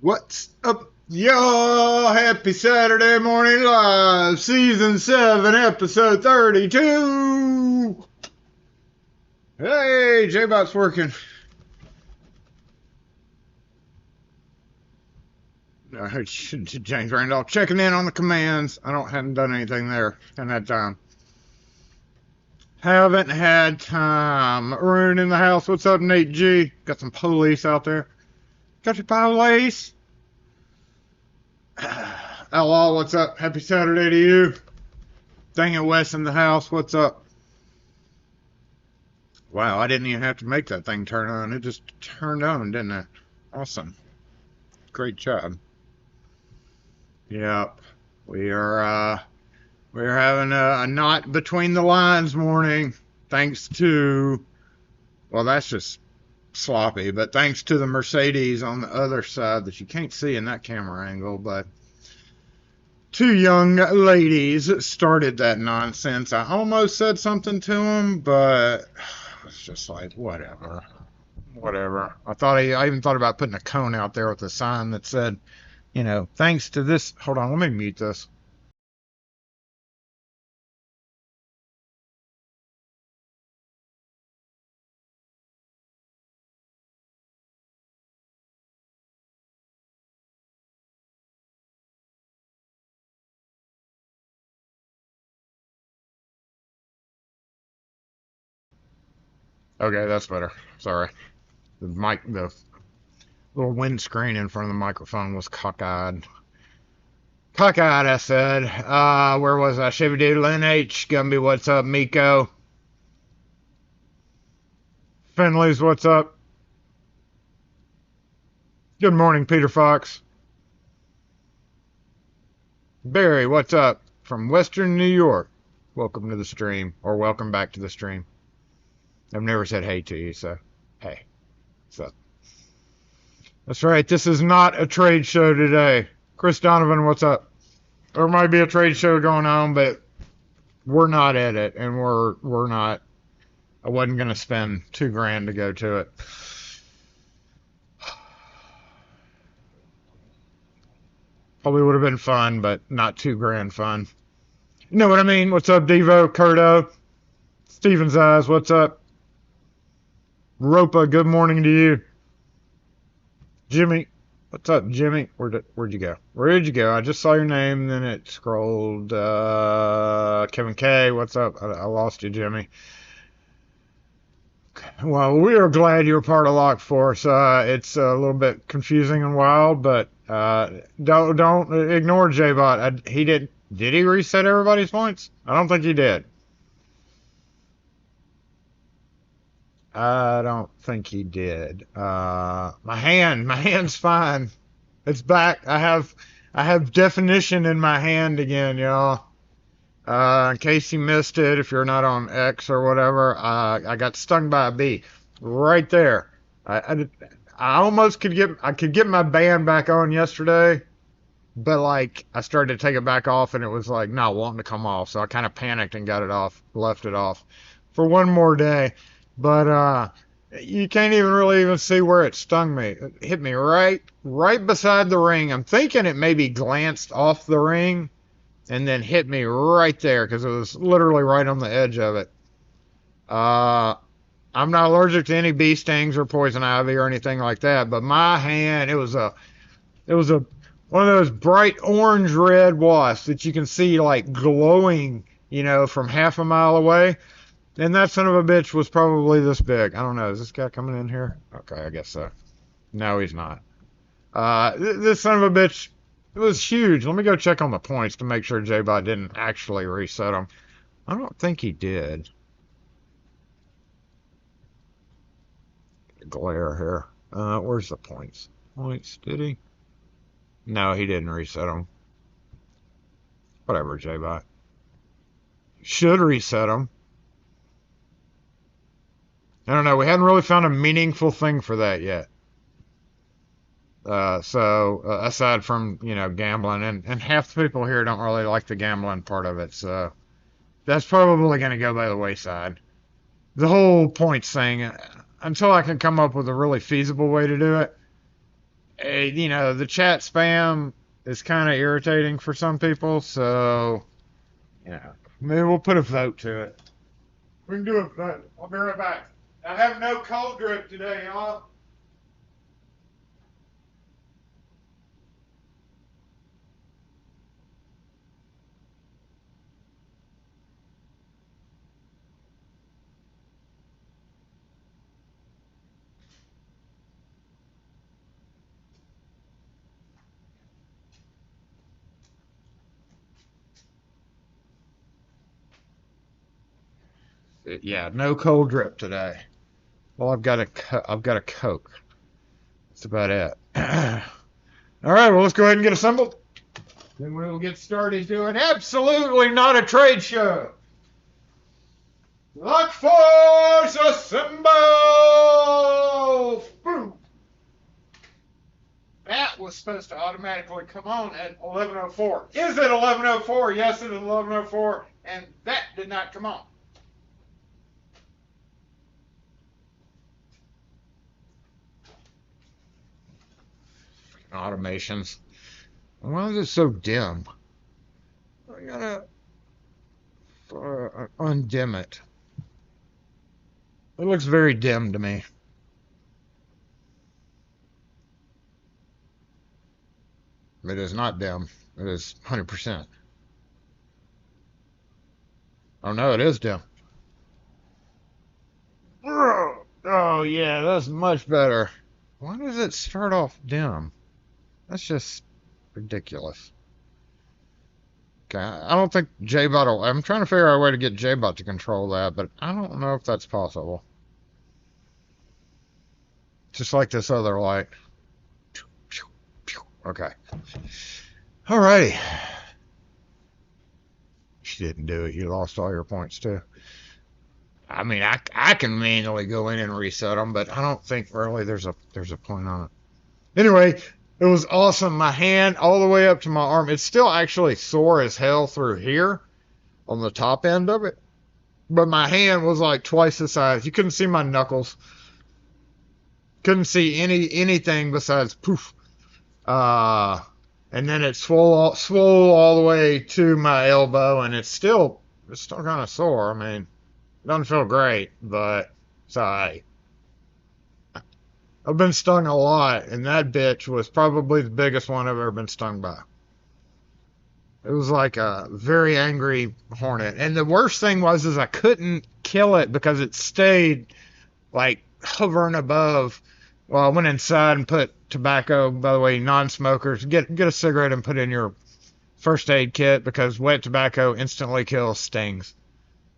What's up, y'all? Happy Saturday Morning Live, Season 7, Episode 32. Hey, J-Bot's working. James Randolph checking in on the commands. Hadn't done anything there in that time. Haven't had time. Rune in the house. What's up, Nate G? Got some police out there. Got your police? Outlaw, what's up? Happy Saturday to you. Dang it, Wes in the house. What's up? Wow, I didn't even have to make that thing turn on. It just turned on, didn't it? Awesome. Great job. Yep. We're having a not between the lines morning, thanks to, well, that's just sloppy, but thanks to the Mercedes on the other side that you can't see in that camera angle, but two young ladies started that nonsense. I almost said something to them, but it's just like, whatever. I even thought about putting a cone out there with a sign that said, thanks to this. Hold on, let me mute this. Okay, that's better. Sorry. The little windscreen in front of the microphone was cockeyed. Cockeyed, I said. Where was I? Chevy Doodle NH. Gumby, what's up? Miko. Finley's, what's up? Good morning, Peter Fox. Barry, what's up? From Western New York. Welcome to the stream. Or welcome back to the stream. I've never said hey to you, so hey. What's up? That's right, this is not a trade show today. Chris Donovan, what's up? There might be a trade show going on, but we're not at it, and we're not. I wasn't going to spend $2,000 to go to it. Probably would have been fun, but not $2,000 fun. You know what I mean? What's up, Devo, Curto? Steven's Eyes, what's up? Ropa, good morning to you. Jimmy, what's up, Jimmy? Where'd you go? Where'd you go? I just saw your name, then it scrolled. Kevin K, what's up? I lost you, Jimmy. Well, we are glad you're part of Lock Force. It's a little bit confusing and wild, but don't ignore J-Bot. He did he reset everybody's points? I don't think he did. I don't think he did. My hand's fine. It's back. I have definition in my hand again, y'all. In case you missed it, if you're not on X or whatever, I got stung by a bee right there. I almost could get my band back on yesterday, but like I started to take it back off and it was like not wanting to come off, so I kind of panicked and got it off, left it off for one more day. But you can't even see where it stung me. It hit me right beside the ring. I'm thinking it maybe glanced off the ring and then hit me right there because it was literally right on the edge of it. I'm not allergic to any bee stings or poison ivy or anything like that, but my hand, it was one of those bright orange red wasps that you can see like glowing, from half a mile away. And that son of a bitch was probably this big. I don't know. Is this guy coming in here? Okay, I guess so. No, he's not. This son of a bitch, it was huge. Let me go check on the points to make sure J-Bot didn't actually reset them. I don't think he did. Glare here. Where's the points? Points, did he? No, he didn't reset them. Whatever, J-Bot. Should reset them. I don't know. We hadn't really found a meaningful thing for that yet. So aside from, gambling, and half the people here don't really like the gambling part of it, so that's probably going to go by the wayside. The whole points thing, until I can come up with a really feasible way to do it, you know, the chat spam is kind of irritating for some people, so, you know, maybe we'll put a vote to it. We can do a vote. I'll be right back. I have no cold drip today, y'all. Yeah, no cold drip today. Well, I've got a Coke. That's about it. All right, well, let's go ahead and get assembled. Then we'll get started doing absolutely not a trade show. Lock force assemble! Boom! That was supposed to automatically come on at 11:04. Is it 11:04? Yes, it is 11:04, and that did not come on. Automations. Why is it so dim? I gotta undim it. It looks very dim to me. It is not dim. It is 100%. Oh no, it is dim. Oh yeah, that's much better. Why does it start off dim? That's just ridiculous. Okay, I don't think JBot will. I'm trying to figure out a way to get JBot to control that, but I don't know if that's possible. Just like this other light. Okay. Alrighty. You didn't do it. You lost all your points too. I mean, I can manually go in and reset them, but I don't think really there's a point on it. Anyway, it was awesome. My hand all the way up to my arm. It's still actually sore as hell through here on the top end of it, but my hand was like twice the size. You couldn't see my knuckles. Couldn't see anything besides poof. And then it swole all the way to my elbow, and it's still kind of sore. I mean, it doesn't feel great, but it's alright. I've been stung a lot, and that bitch was probably the biggest one I've ever been stung by. It was like a very angry hornet, and the worst thing was is I couldn't kill it because it stayed like hovering above. Well, I went inside and put tobacco. By the way, non-smokers, get a cigarette and put in your first aid kit because wet tobacco instantly kills stings.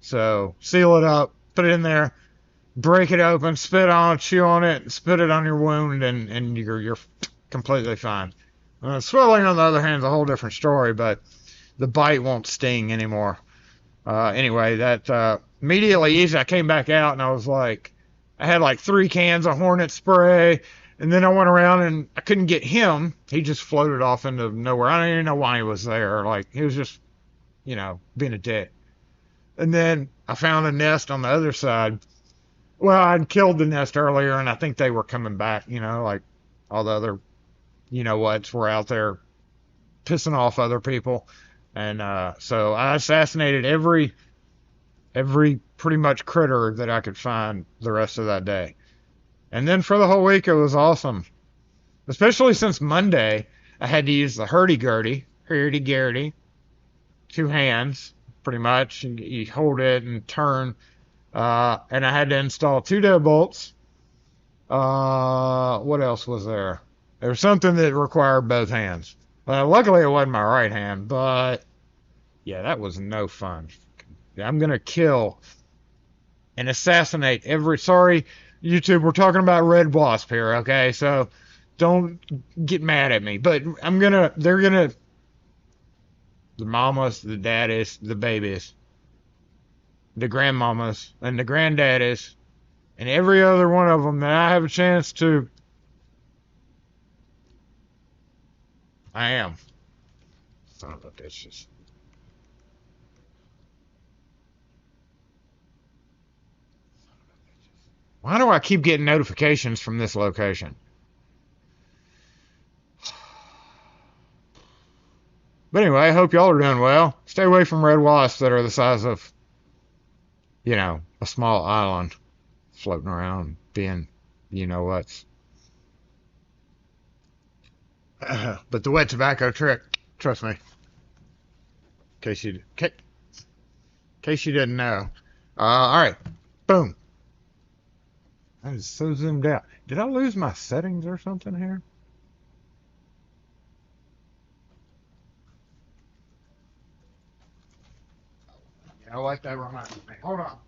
So seal it up, put it in there, break it open, spit on it, chew on it, spit it on your wound, and you're completely fine. Swelling, on the other hand, is a whole different story, but the bite won't sting anymore. Anyway, that immediately easy. I came back out and I was like, I had like 3 cans of hornet spray, and then I went around and I couldn't get him. He just floated off into nowhere. I don't even know why he was there. Like, he was just, you know, being a dick. And then I found a nest on the other side. Well, I'd killed the nest earlier, and I think they were coming back, you know, like all the other, you know whats were out there pissing off other people. And so I assassinated every pretty much critter that I could find the rest of that day. And then for the whole week, it was awesome. Especially since Monday, I had to use the hurdy-gurdy, 2 hands, pretty much. You hold it and turn. And I had to install 2 deadbolts. What else was there? There was something that required both hands. Well, luckily it wasn't my right hand, but yeah, that was no fun. I'm going to kill and assassinate every... Sorry, YouTube, we're talking about red wasp here, okay? So don't get mad at me. But they're going to... The mamas, the daddies, the babies, the grandmamas, and the granddaddies, and every other one of them that I have a chance to... I am. Son of a bitches. Why do I keep getting notifications from this location? But anyway, I hope y'all are doing well. Stay away from red wasps that are the size of, a small island floating around being, what's. But the wet tobacco trick, trust me, in case you didn't know. All right, boom. I was so zoomed out. Did I lose my settings or something here? Yeah, I like that reminds me. Hold on.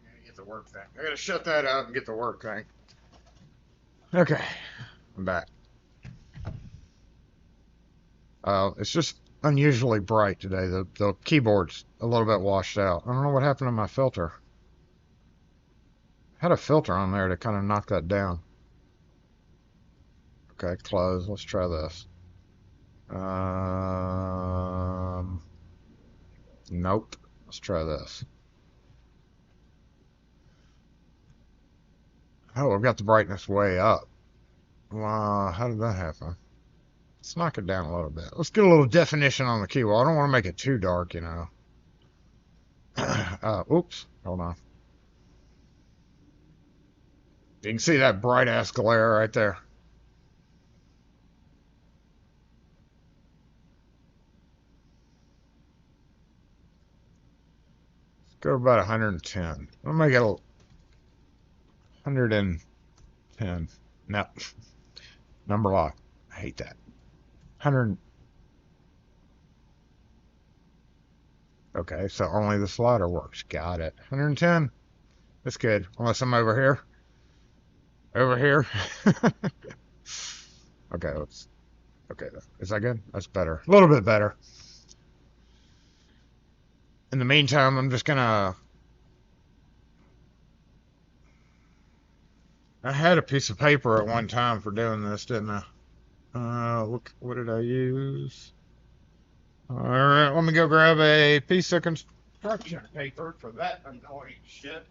I gotta get the work thing. I gotta shut that up and get the work thing. Okay, I'm back. It's just unusually bright today. The keyboard's a little bit washed out. I don't know what happened to my filter. I had a filter on there to kind of knock that down. Okay, close. Let's try this. Nope. Let's try this. Oh, I've got the brightness way up. How did that happen? Let's knock it down a little bit. Let's get a little definition on the keyboard. I don't want to make it too dark, Oops. Hold on. You can see that bright ass glare right there. Let's go about 110. I'll make it 110. No. Number lock. I hate that. 100. Okay, so only the slider works. Got it. 110. That's good. Unless I'm over here. Over here. Okay, okay. Is that good? That's better. A little bit better. In the meantime, I'm just gonna. I had a piece of paper at one time for doing this, didn't I? Look, what did I use? All right, let me go grab a piece of construction paper for that annoying shit.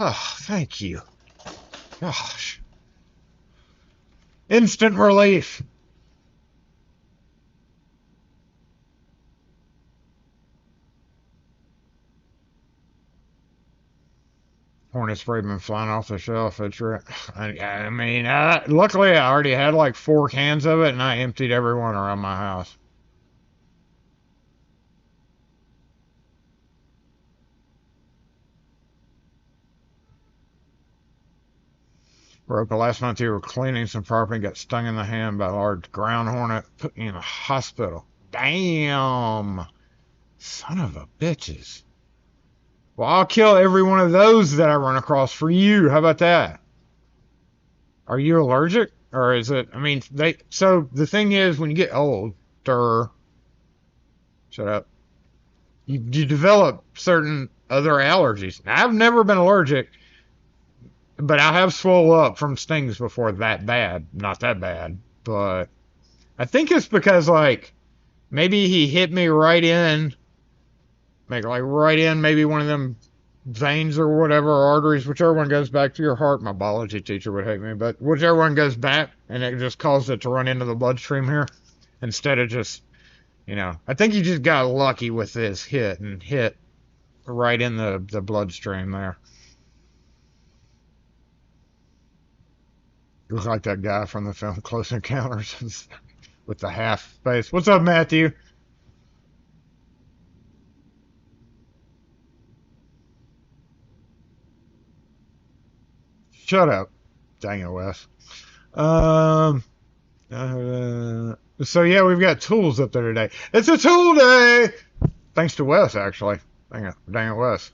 Oh, thank you. Gosh. Instant relief. Hornet spray been flying off the shelf. It's right. I mean, luckily I already had like 4 cans of it, and I emptied every one around my house. Roca, last month you were cleaning some property and got stung in the hand by a large ground hornet, put me in a hospital. Damn. Son of a bitches. Well, I'll kill every one of those that I run across for you. How about that? Are you allergic? Or is it, so the thing is, when you get older, shut up, you develop certain other allergies. Now, I've never been allergic, but I have swole up from stings before that bad. Not that bad, but I think it's because, like, maybe he hit me right in, maybe one of them veins or whatever, arteries, whichever one goes back to your heart. My biology teacher would hate me, but whichever one goes back, and it just caused it to run into the bloodstream here instead of just, I think he just got lucky with this hit and hit right in the bloodstream there. Looks like that guy from the film Close Encounters with the half face. What's up, Matthew? Shut up. Dang it, Wes. So yeah, we've got tools up there today. It's a tool day! Thanks to Wes, actually. Dang it, Wes.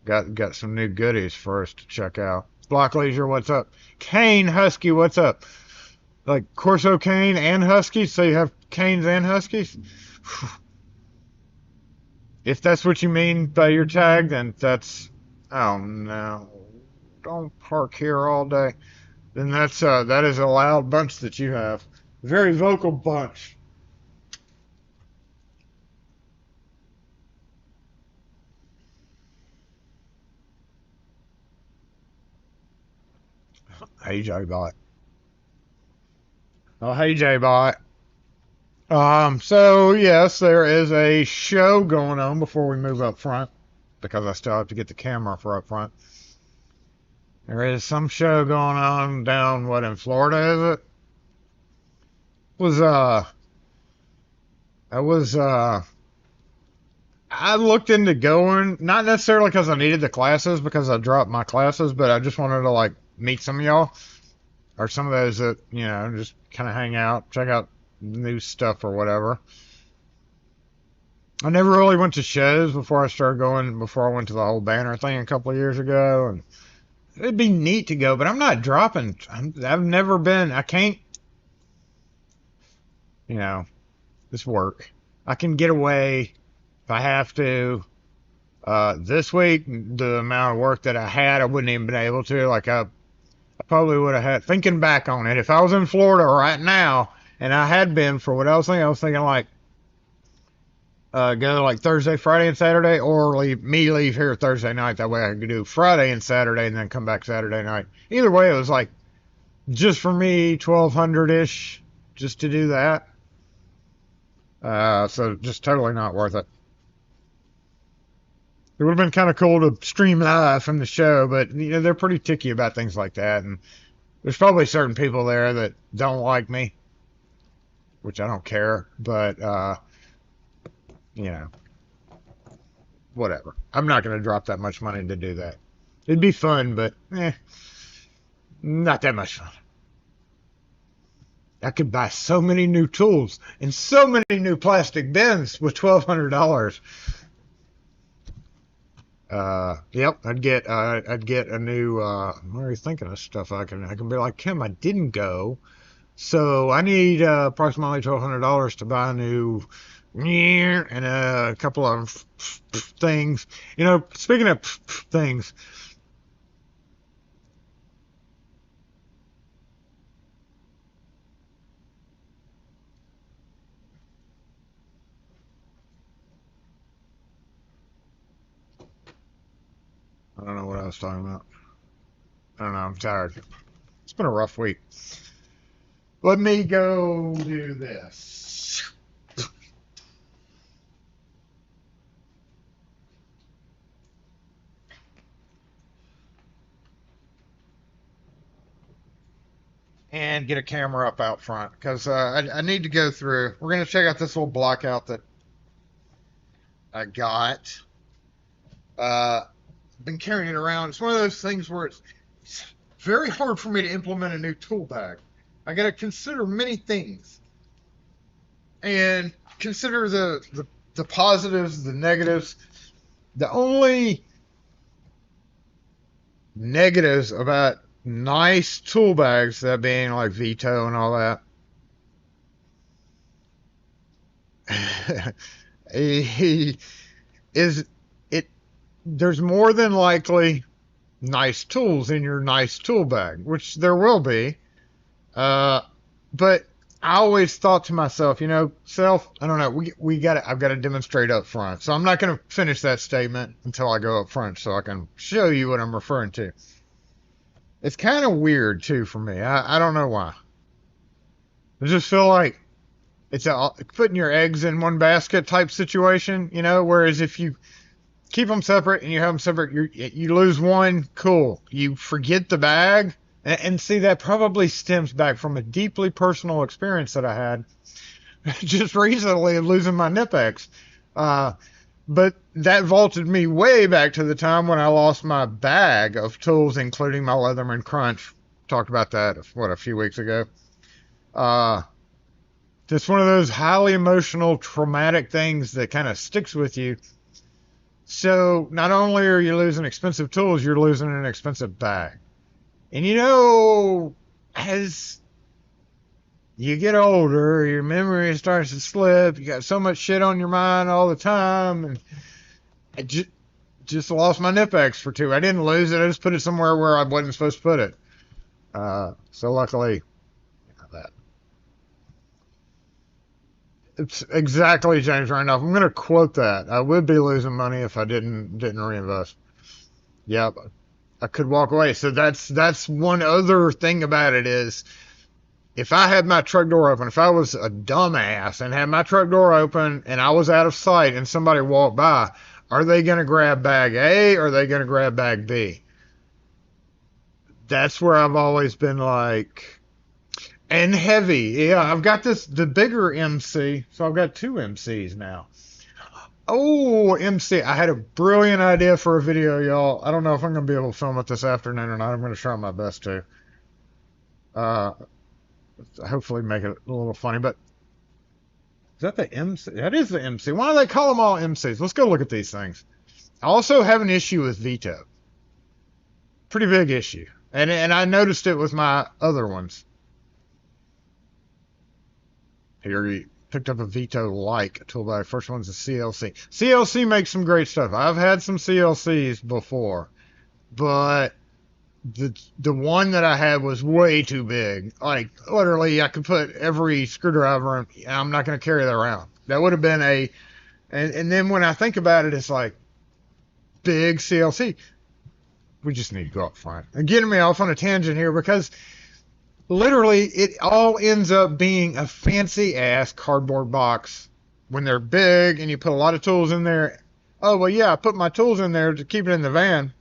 Got some new goodies for us to check out. Block Leisure, what's up? Kane Husky, what's up? Like Corso Cane and Huskies, so you have Canes and Huskies? If that's what you mean by your tag, then that's... Oh, no. don't park here all day. Then that is a loud bunch that you have. Very vocal bunch. Hey, J-Bot. Oh, hey, J-Bot. So yes, there is a show going on before we move up front, because I still have to get the camera for up front. There is some show going on down, what, in Florida, is it? Was, I looked into going, not necessarily because I needed the classes, because I dropped my classes, but I just wanted to, like, meet some of y'all, or some of those that, you know, just kind of hang out, check out new stuff or whatever. I never really went to shows before I went to the whole banner thing a couple of years ago, and it'd be neat to go, but I'm not dropping. I've never been. I can't, you know, this work. I can get away if I have to. This week, the amount of work that I had, I wouldn't even been able to. Like, I probably would have had, thinking back on it, if I was in Florida right now, and I had been for what I was thinking like, go like Thursday, Friday, and Saturday, or leave here Thursday night. That way I could do Friday and Saturday, and then come back Saturday night. Either way, it was like, just for me, 1,200-ish, just to do that. So just totally not worth it. It would have been kind of cool to stream live from the show, but you know, they're pretty ticky about things like that, and there's probably certain people there that don't like me, which I don't care, but you know, whatever. I'm not going to drop that much money to do that. It'd be fun, but not that much fun. I could buy so many new tools and so many new plastic bins with $1,200. Yep, I'd get a new. I'm already thinking of stuff I can be like, Kim, I didn't go, so I need approximately $1,200 to buy a new and a couple of things. You know, speaking of things. I don't know what I was talking about. I don't know. I'm tired. It's been a rough week. Let me go do this. And get a camera up out front, because I need to go through. We're going to check out this little block out that I got. Been carrying it around. It's one of those things where it's very hard for me to implement a new tool bag. I got to consider many things and consider the positives, the negatives. The only negatives about nice tool bags, that being like Veto and all that, is it. There's more than likely nice tools in your nice tool bag, which there will be. But I always thought to myself, you know, I don't know, I've got to demonstrate up front. So I'm not going to finish that statement until I go up front so I can show you what I'm referring to. It's kind of weird too for me. I don't know why. I just feel like it's putting your eggs in one basket type situation, you know, whereas if you keep them separate and you have them separate, you lose one, cool. You forget the bag. And see, that probably stems back from a deeply personal experience that I had just recently of losing my Nipex. But that vaulted me way back to the time when I lost my bag of tools, including my Leatherman Crunch. Talked about that, a few weeks ago. Just one of those highly emotional, traumatic things that kind of sticks with you. So not only are you losing expensive tools, you're losing an expensive bag. And you know, as you get older, your memory starts to slip. You got so much shit on your mind all the time, and just lost my Nipex for 2. I didn't lose it. I just put it somewhere where I wasn't supposed to put it. So luckily, that. It's exactly James Randolph. I'm going to quote that. I would be losing money if I didn't reinvest. Yep, I could walk away. So that's one other thing about it is if I had my truck door open, if I was a dumbass and had my truck door open and I was out of sight and somebody walked by, are they going to grab bag A or are they going to grab bag B? That's where I've always been like, and heavy. Yeah, I've got the bigger MC, so I've got 2 MCs now. Oh, MC. I had a brilliant idea for a video, y'all. I don't know if I'm going to be able to film it this afternoon or not. I'm going to try my best to. Uh, Hopefully make it a little funny, but is that the MC? That is the MC. Why do they call them all MCs? Let's go look at these things. I also have an issue with veto. Pretty big issue. And I noticed it with my other ones. Here you picked up a veto like toolbar. First one's a CLC. CLC makes some great stuff. I've had some CLCs before, but the one that I had was way too big. Like literally, I could put every screwdriver in. And I'm not going to carry that around. That would have been a. And then when I think about it, it's like big CLC. We just need to go up front. And getting me off on a tangent here because literally it all ends up being a fancy ass cardboard box when they're big and you put a lot of tools in there. Oh, well, yeah, I put my tools in there to keep it in the van.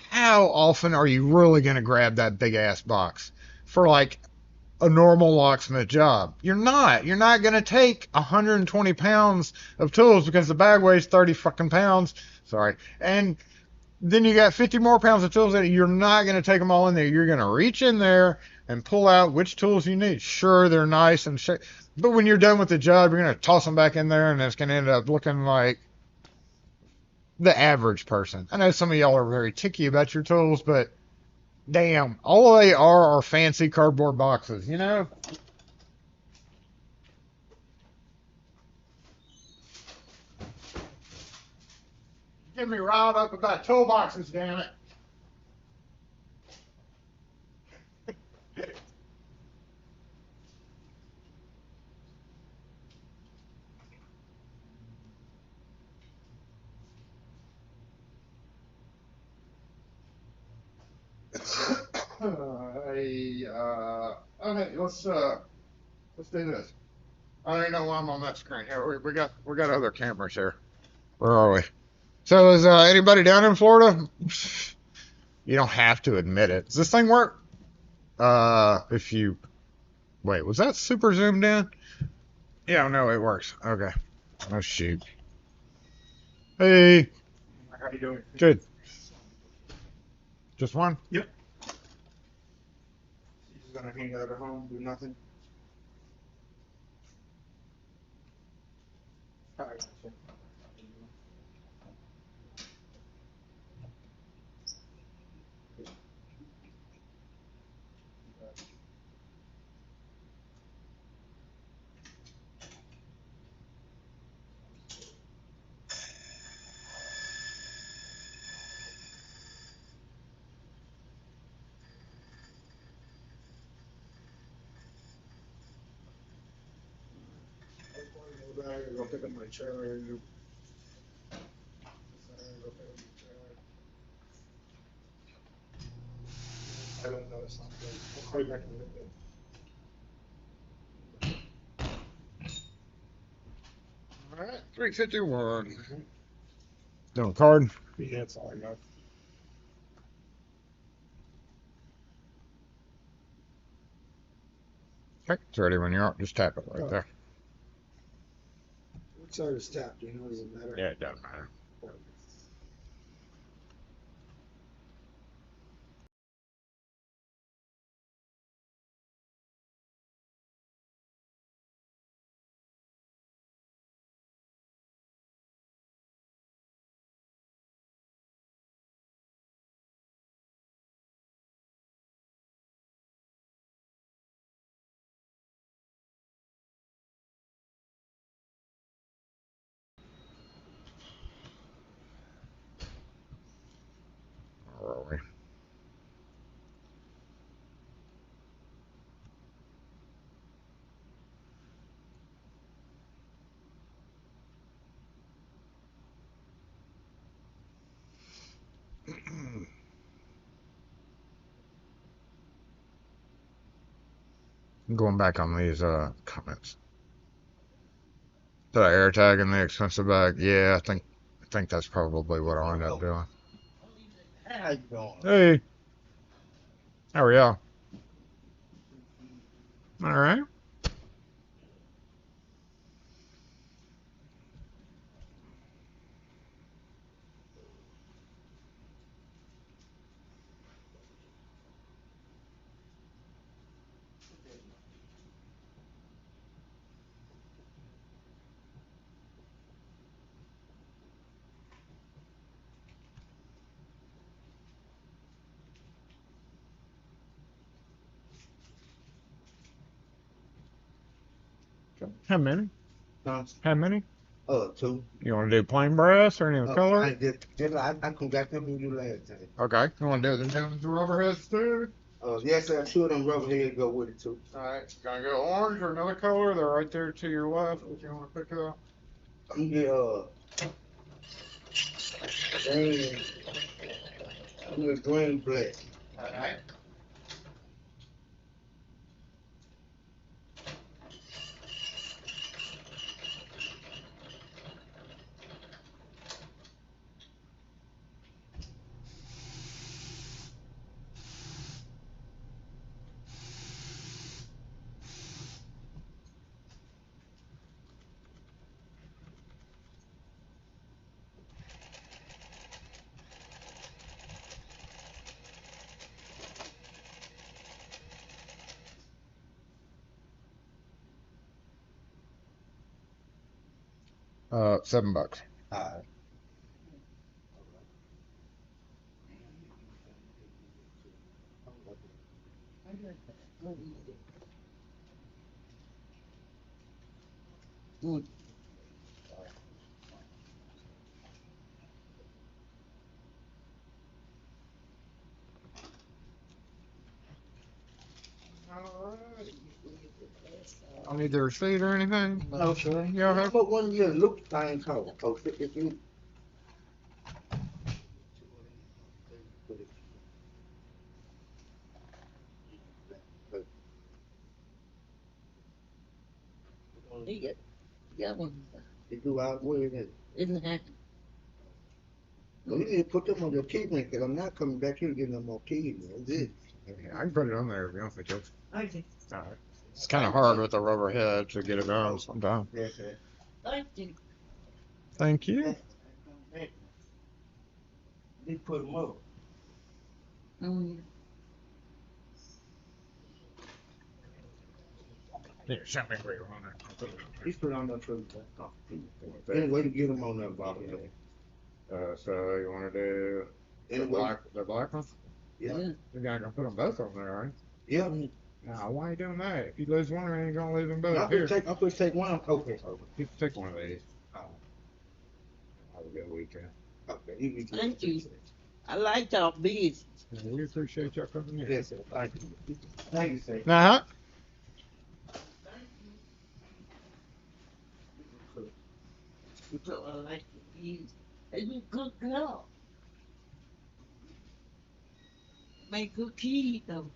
How often are you really going to grab that big ass box for like a normal locksmith job? You're not. You're not going to take 120 pounds of tools because the bag weighs 30 fucking pounds. Sorry. And then you got 50 more pounds of tools that you're not going to take them all in there. You're going to reach in there and pull out which tools you need. Sure, they're nice and shit, but when you're done with the job, you're going to toss them back in there and it's going to end up looking like the average person. I know some of y'all are very ticky about your tools, but damn, all they are fancy cardboard boxes, you know? Get me riled up about toolboxes, damn it. Okay, let's do this. I don't even know why I'm on that screen. Here, we got other cameras here. Where are we? So is anybody down in Florida? You don't have to admit it. Does this thing work? If you wait, was that super zoomed in? Yeah, no, it works. Okay. Oh shoot. Hey. How you doing? Good. Just one? Yep. You're just gonna hang out at home, do nothing? Alright. Go pick up my chair. I don't know, it's not good. I'll call you back in a little bit. All right, 351. Doing card? Yeah, that's all I got. Okay, it's ready when you are. Just tap it right there. What side is tapped? Do you know, does it matter? Yeah, it doesn't matter. I'm going back on these comments. Did I air tag in the expensive bag? Yeah, I think that's probably what I'll end up doing. How you doing? Hey, how are y'all? All right. How many? Huh? How many? 2. You want to do plain brass or any color? I come back up with you last time. Okay. You want to do the rubber heads too? Yes, sir. 2 of them rubber heads go with it too. All right. Gonna go orange or another color? They're right there to your left if you want to pick up. I'm gonna get green. I'm gonna green black. All right. $7. All right. I need the receipt or anything? No, sir. Yeah, okay. But one year look thing called. Oh, if you. Yeah, You do out where it is. isn't that Well, you need to put them on your key ring, because I'm not coming back here to get no more keys. That's it. Yeah, I can put it on there if you want me to. okay? All right. It's kind of hard with the rubber head to get it on sometimes. Yes, sir. Thank you. Thank you. They put them up. Mm. Yeah, show me where you want it. He's put on that for any way to get them on that bottle. So you want to do Anyway. the black one? Yeah. You're not gonna put them both on there, right? Yeah. Nah, why are you doing that? If you lose one, you ain't gonna lose them I'm both. Here, gonna take one. Okay. you take one of these. Have a good weekend. Okay. Thank you. I like y'all business. Yeah, we appreciate y'all coming in. Yes, sir. Thank you. Thank you, sir. Uh-huh. So I like the business. And you cook up. Make good keys though.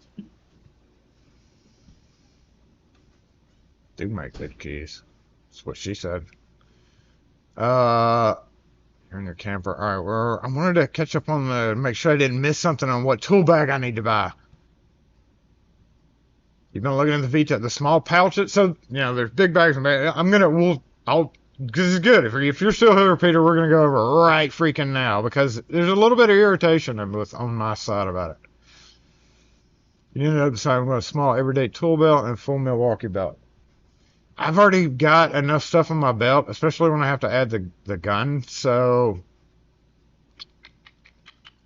Do make good keys. That's what she said. You're in your camper. All right, well, I wanted to catch up on make sure I didn't miss something on what tool bag I need to buy. You've been looking at the Vita, the small pouches. So, there's big bags and bags. This is good. If you're still here, Peter, we're going to go over right freaking now because there's a little bit of irritation on my side about it. You ended up deciding on a small everyday tool belt and full Milwaukee belt. I've already got enough stuff on my belt, especially when I have to add the gun, so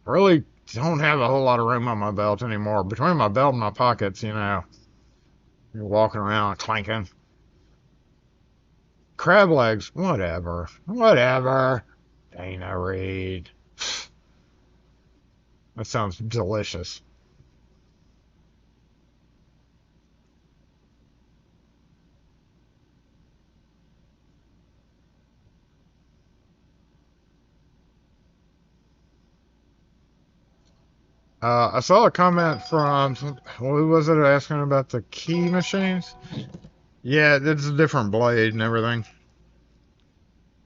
really don't have a whole lot of room on my belt anymore. Between my belt and my pockets, you're walking around clanking. Crab legs, whatever. Dana Reed. That sounds delicious. I saw a comment from, who was it asking about the key machines? Yeah, it's a different blade and everything.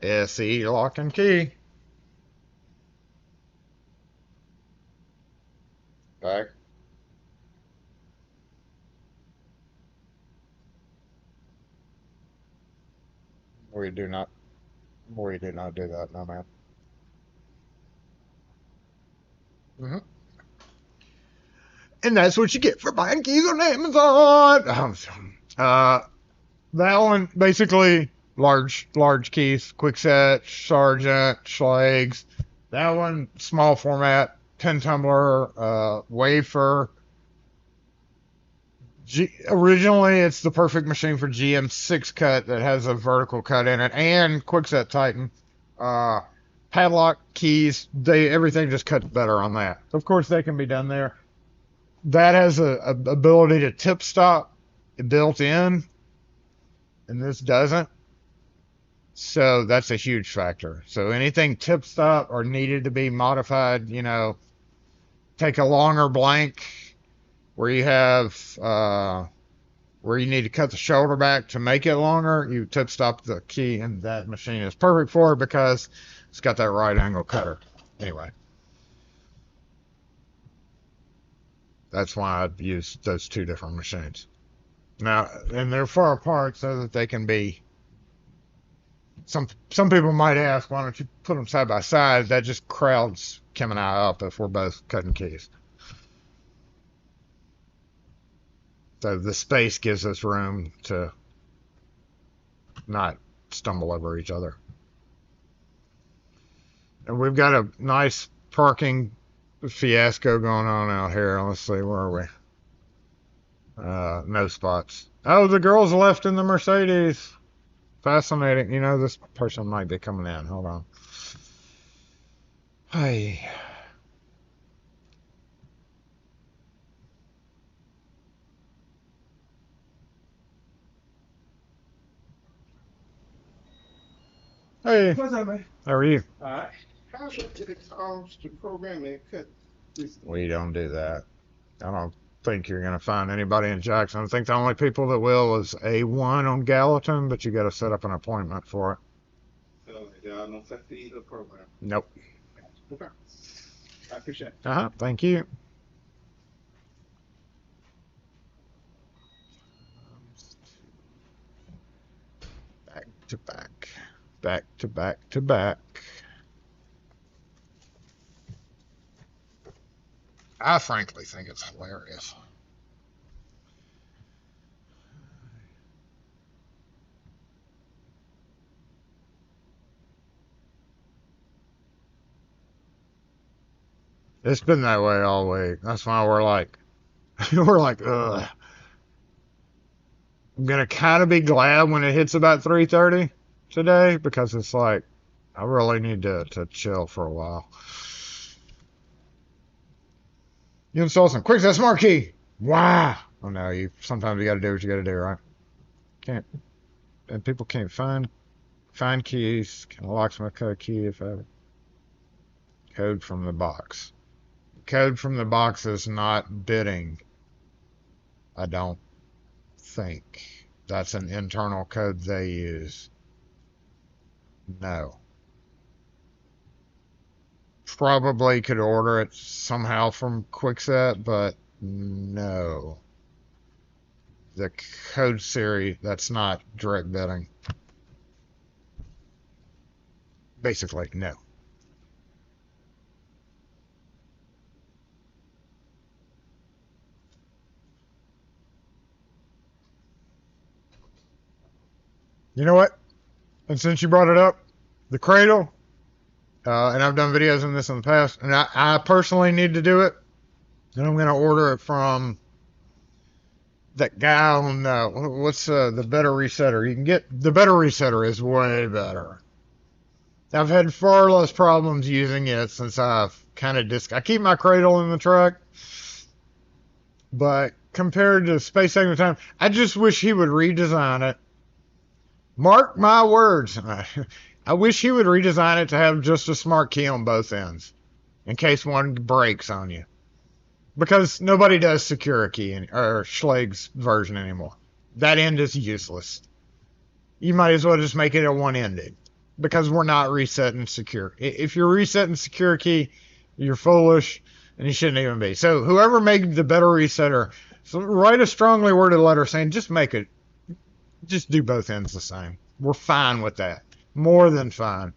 SE lock and key. Back. We do not do that, no man. Mm-hmm. And that's what you get for buying keys on Amazon. That one basically large keys, quickset, sergeant, Schlags. That one small format, 10 tumbler, wafer. Originally, it's the perfect machine for GM 6 cut that has a vertical cut in it, and quickset Titan. Padlock keys, everything just cuts better on that. Of course, they can be done there. That has a ability to tip stop built in, and this doesn't. So that's a huge factor. So anything tip stop or needed to be modified, take a longer blank where you have where you need to cut the shoulder back to make it longer, you tip stop the key, and that machine is perfect for it because it's got that right angle cutter. Anyway, that's why I've used those two different machines. Now, and they're far apart so that they can be. Some people might ask, why don't you put them side by side? That just crowds Kim and I up if we're both cutting keys. So the space gives us room to not stumble over each other. And we've got a nice parking fiasco going on out here. Let's see, where are we? No spots. Oh, the girls left in the Mercedes. Fascinating. This person might be coming in. Hold on. Hey. Hey. What's up, man? How are you? Alright. How much did it cost to program and cut this? We don't do that. I don't think you're going to find anybody in Jackson. I think the only people that will is A1 on Gallatin, but you got to set up an appointment for it. So, y'all don't set the program. Nope. Okay. I appreciate it. Thank you. Back to back. Back to back to back. I frankly think it's hilarious. It's been that way all week. That's why we're like, ugh. I'm gonna kind of be glad when it hits about 3:30 today because it's like I really need to chill for a while. You install some quick, that smart key. Wow. Oh no, sometimes you got to do what you got to do, right? And people can't find keys. Can a locksmith code a key if ever? Code from the box. Code from the box is not bidding. I don't think. That's an internal code they use. No. Probably could order it somehow from Quickset, but no. The code series, that's not direct bidding. Basically, no. You know what? And since you brought it up, the cradle, and I've done videos on this in the past, and I personally need to do it, and I'm going to order it from that guy on, what's the Better Resetter? You can get, the Better Resetter is way better. I've had far less problems using it since I've kind of I keep my cradle in the truck, but compared to Space Saving Time, I just wish he would redesign it. Mark my words. I wish he would redesign it to have just a smart key on both ends in case one breaks on you. because nobody does secure key or Schlage's version anymore. That end is useless. You might as well just make it a one-ended because we're not resetting secure. If you're resetting secure key, you're foolish and you shouldn't even be. So whoever made the better resetter, so write a strongly worded letter saying just do both ends the same. We're fine with that. More than fine.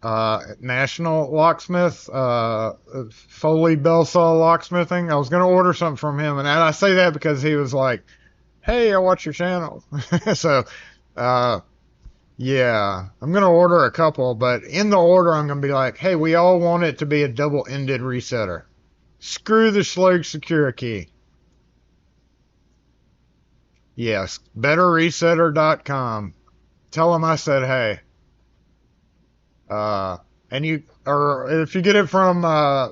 National Locksmith, Foley Bell Saw Locksmithing. I was going to order something from him, and I say that because he was like, hey, I watch your channel. So, yeah, I'm going to order a couple, but in the order, I'm going to be like, hey, we all want it to be a double-ended resetter. Screw the Schlage secure key. Yes, betterresetter.com. Tell them I said, hey. And or if you get it from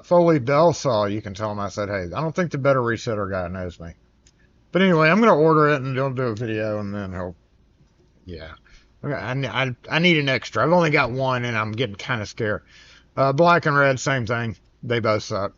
Foley Bell Saw, you can tell them I said, hey, I don't think the better resetter guy knows me. But anyway, I'm going to order it and he'll do a video and then yeah. I need an extra. I've only got one and I'm getting kind of scared. Black and red, same thing. They both suck.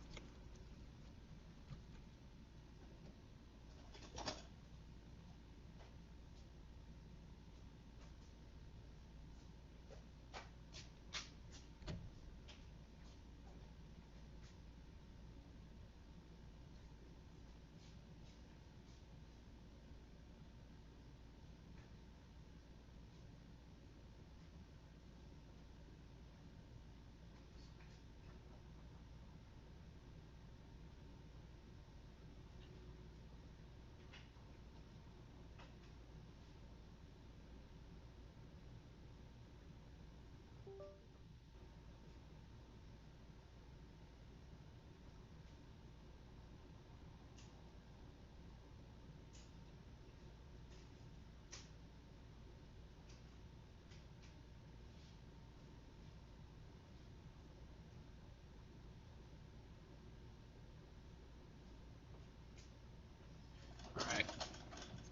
All right.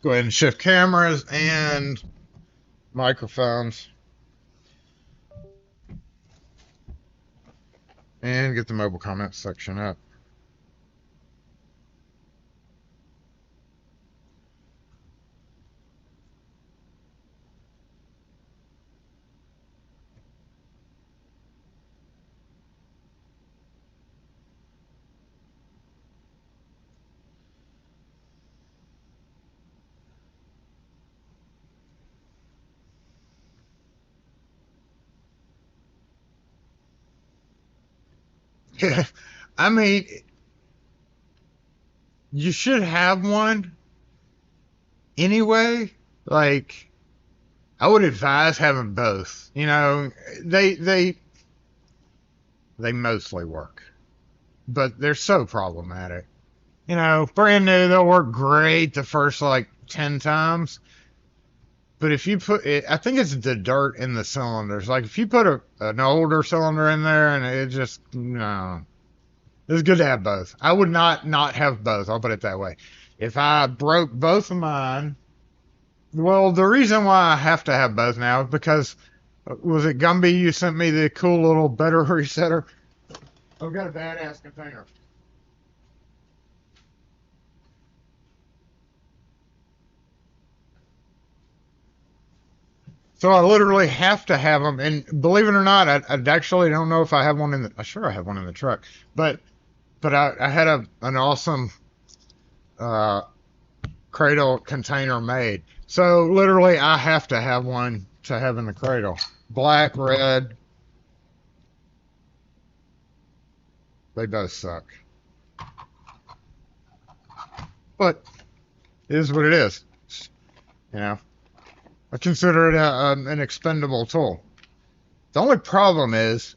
Go ahead and shift cameras and microphones. And get the mobile comments section up. Yeah, I mean, you should have one anyway. Like, I would advise having both. You know, they mostly work, but they're so problematic. You know, brand new, they'll work great the first like 10 times. But if you put it, I think it's the dirt in the cylinders. Like if you put an older cylinder in there and it just, no. It's good to have both. I would not have both. I'll put it that way. If I broke both of mine, well, the reason why I have to have both now is because, was it Gumby you sent me the cool little better resetter? I've got a badass container. So I literally have to have them, and believe it or not, I actually don't know if I have one in the. I'm sure I have one in the truck, but I had an awesome uh, cradle container made. So literally, I have to have one to have in the cradle. Black, red, they both suck. But it is what it is. You know, I consider it an expendable tool. The only problem is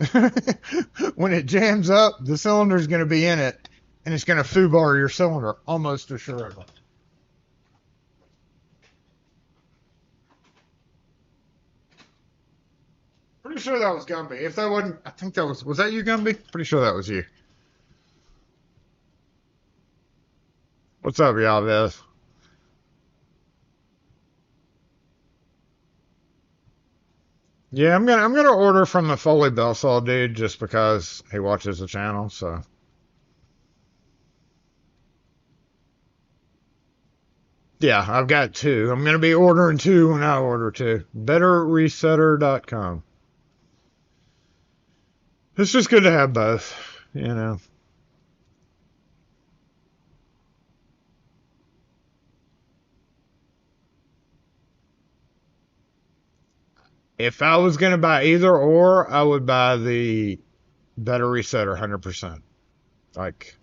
when it jams up, the cylinder is going to be in it, and it's going to foobar your cylinder almost assuredly. Pretty sure that was Gumby. If that wasn't, I think that was that you, Gumby? Pretty sure that was you. What's up, y'all, this? Yeah, I'm gonna order from the Foley Bell Saw dude just because he watches the channel. So yeah, I've got two. I'm gonna be ordering two when I order two. BetterResetter.com. It's just good to have both, you know. If I was gonna buy either or, I would buy the Better Resetter 100%. Like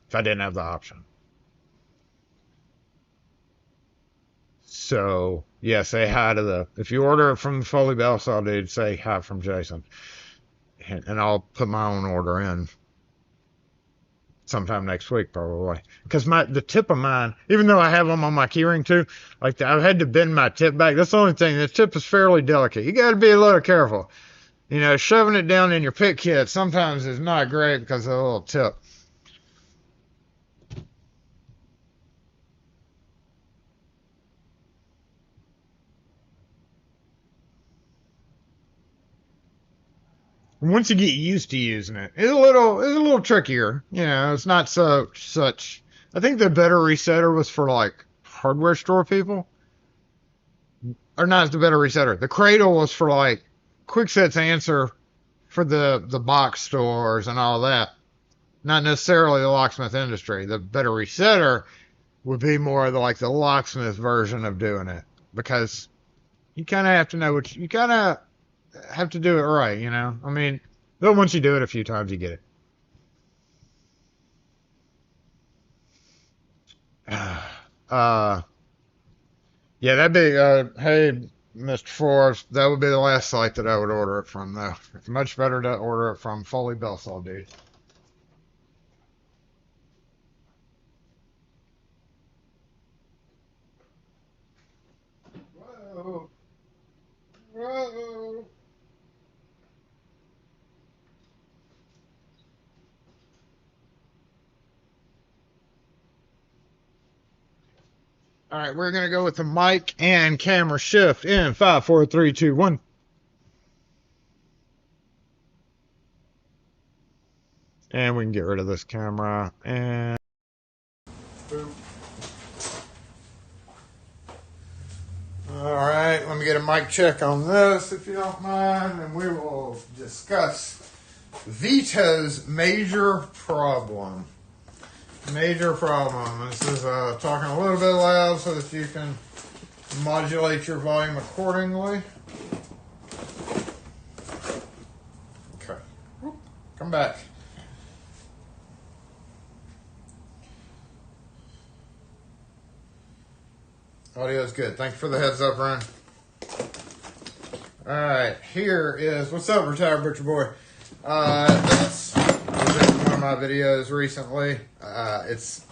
if I didn't have the option. So yeah, say hi to the. If you order it from the Foley Bell Saw dude, say hi from Jason, and I'll put my own order in sometime next week probably. Because the tip of mine, even though I have them on my keyring too, like I've had to bend my tip back. That's the only thing. The tip is fairly delicate. You got to be a little careful. You know, shoving it down in your pit kit sometimes is not great because of the little tip. Once you get used to using it, it's a little trickier. You know, it's not such. I think the Better Resetter was for like hardware store people, or not the Better Resetter. The Cradle was for like Quickset's answer for the box stores and all that. Not necessarily the locksmith industry. The Better Resetter would be more of like the locksmith version of doing it because you kind of have to know what you kind of have to do it right, you know. I mean, but once you do it a few times, you get it. Yeah, that'd be. Hey, Mr. Forbes, that would be the last site that I would order it from, though. It's much better to order it from Foley Bell Saw dude. Whoa, whoa. All right, we're gonna go with the mic and camera shift in 5, 4, 3, 2, 1. And we can get rid of this camera and boom. All right, let me get a mic check on this if you don't mind, and we will discuss Vito's major problem. Major problem. This is talking a little bit loud so that you can modulate your volume accordingly. Okay. Come back. Audio is good. Thank you for the heads up, Ryan. Alright, here is, what's up, Retired Butcher Boy? This was in one of my videos recently. It's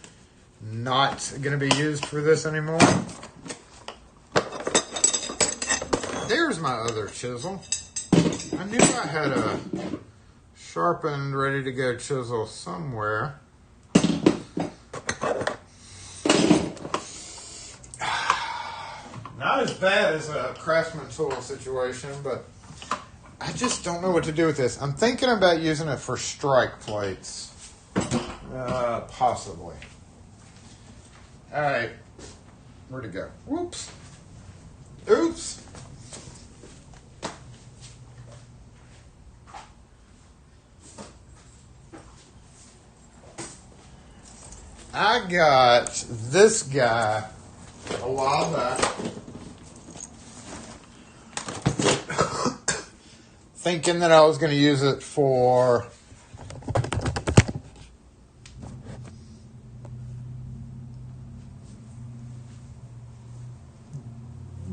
not going to be used for this anymore. There's my other chisel. I knew I had a sharpened, ready to go chisel somewhere. Not as bad as a Craftsman tool situation, but I just don't know what to do with this. I'm thinking about using it for strike plates. Possibly. Alright. Where'd it go? Whoops. Oops. I got this guy a while back. Thinking that I was going to use it for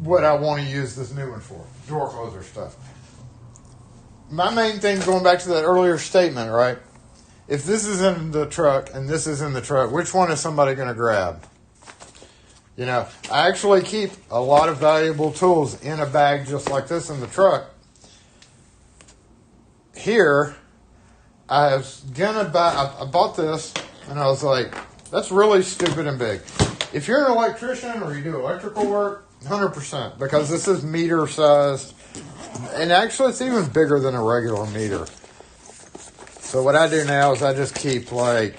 what I want to use this new one for, drawer closer stuff. My main thing, going back to that earlier statement, right? If this is in the truck and this is in the truck, which one is somebody going to grab? You know, I actually keep a lot of valuable tools in a bag just like this in the truck. Here, I was gonna buy, I bought this and I was like, that's really stupid and big. If you're an electrician or you do electrical work, 100%, because this is meter sized And actually, it's even bigger than a regular meter. So what I do now is I just keep like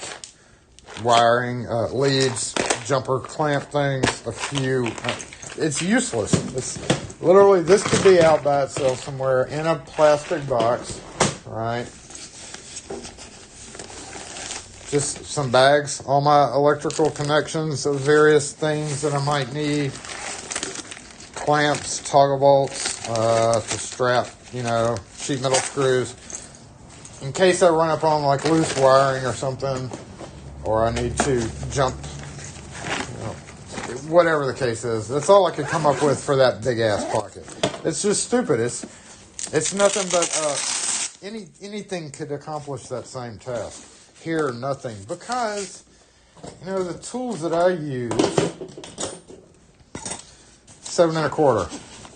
wiring, leads, jumper clamp things, a few. It's useless. It's literally, this could be out by itself somewhere in a plastic box, right? Just some bags, all my electrical connections of various things that I might need. Clamps, toggle bolts, to strap, sheet metal screws. In case I run up on like loose wiring or something, or I need to jump, whatever the case is. That's all I could come up with for that big ass pocket. It's just stupid. It's nothing but anything could accomplish that same task. Here, nothing, because the tools that I use, 7 1/4,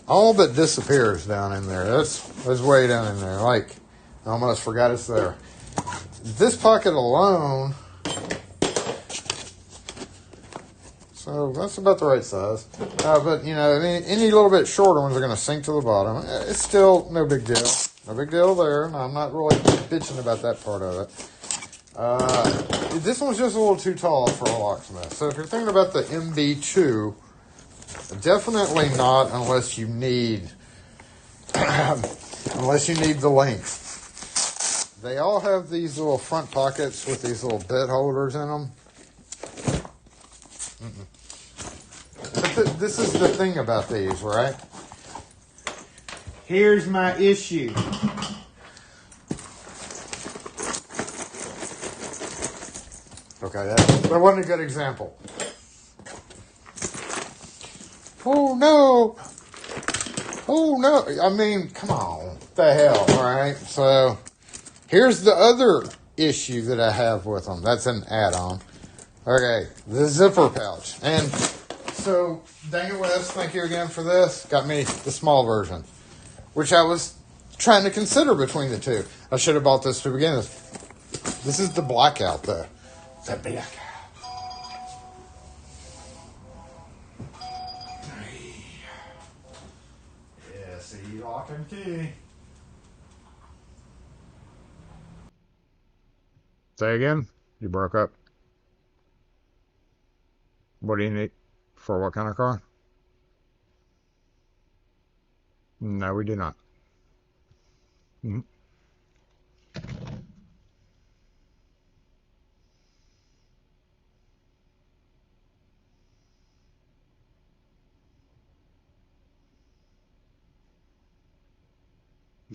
all but disappears down in there. That's way down in there. Like, I almost forgot it's there. This pocket alone, so that's about the right size. But any little bit shorter ones are going to sink to the bottom. It's still no big deal. No big deal there. And I'm not really bitching about that part of it. This one's just a little too tall for a locksmith. So if you're thinking about the MB2, definitely not unless you need the length. They all have these little front pockets with these little bit holders in them. But this is the thing about these, right? Here's my issue. Okay, that wasn't a good example. Oh no! I mean, come on. What the hell, alright? So, here's the other issue that I have with them. That's an add-on. Okay, the zipper pouch. And so, Daniel West, thank you again for this. Got me the small version, which I was trying to consider between the two. I should have bought this to begin with. This is the blackout, though. The blackout. Yeah, see, lock and key. Say again? You broke up. What do you need? For what kind of car? No, we do not. Mm-hmm.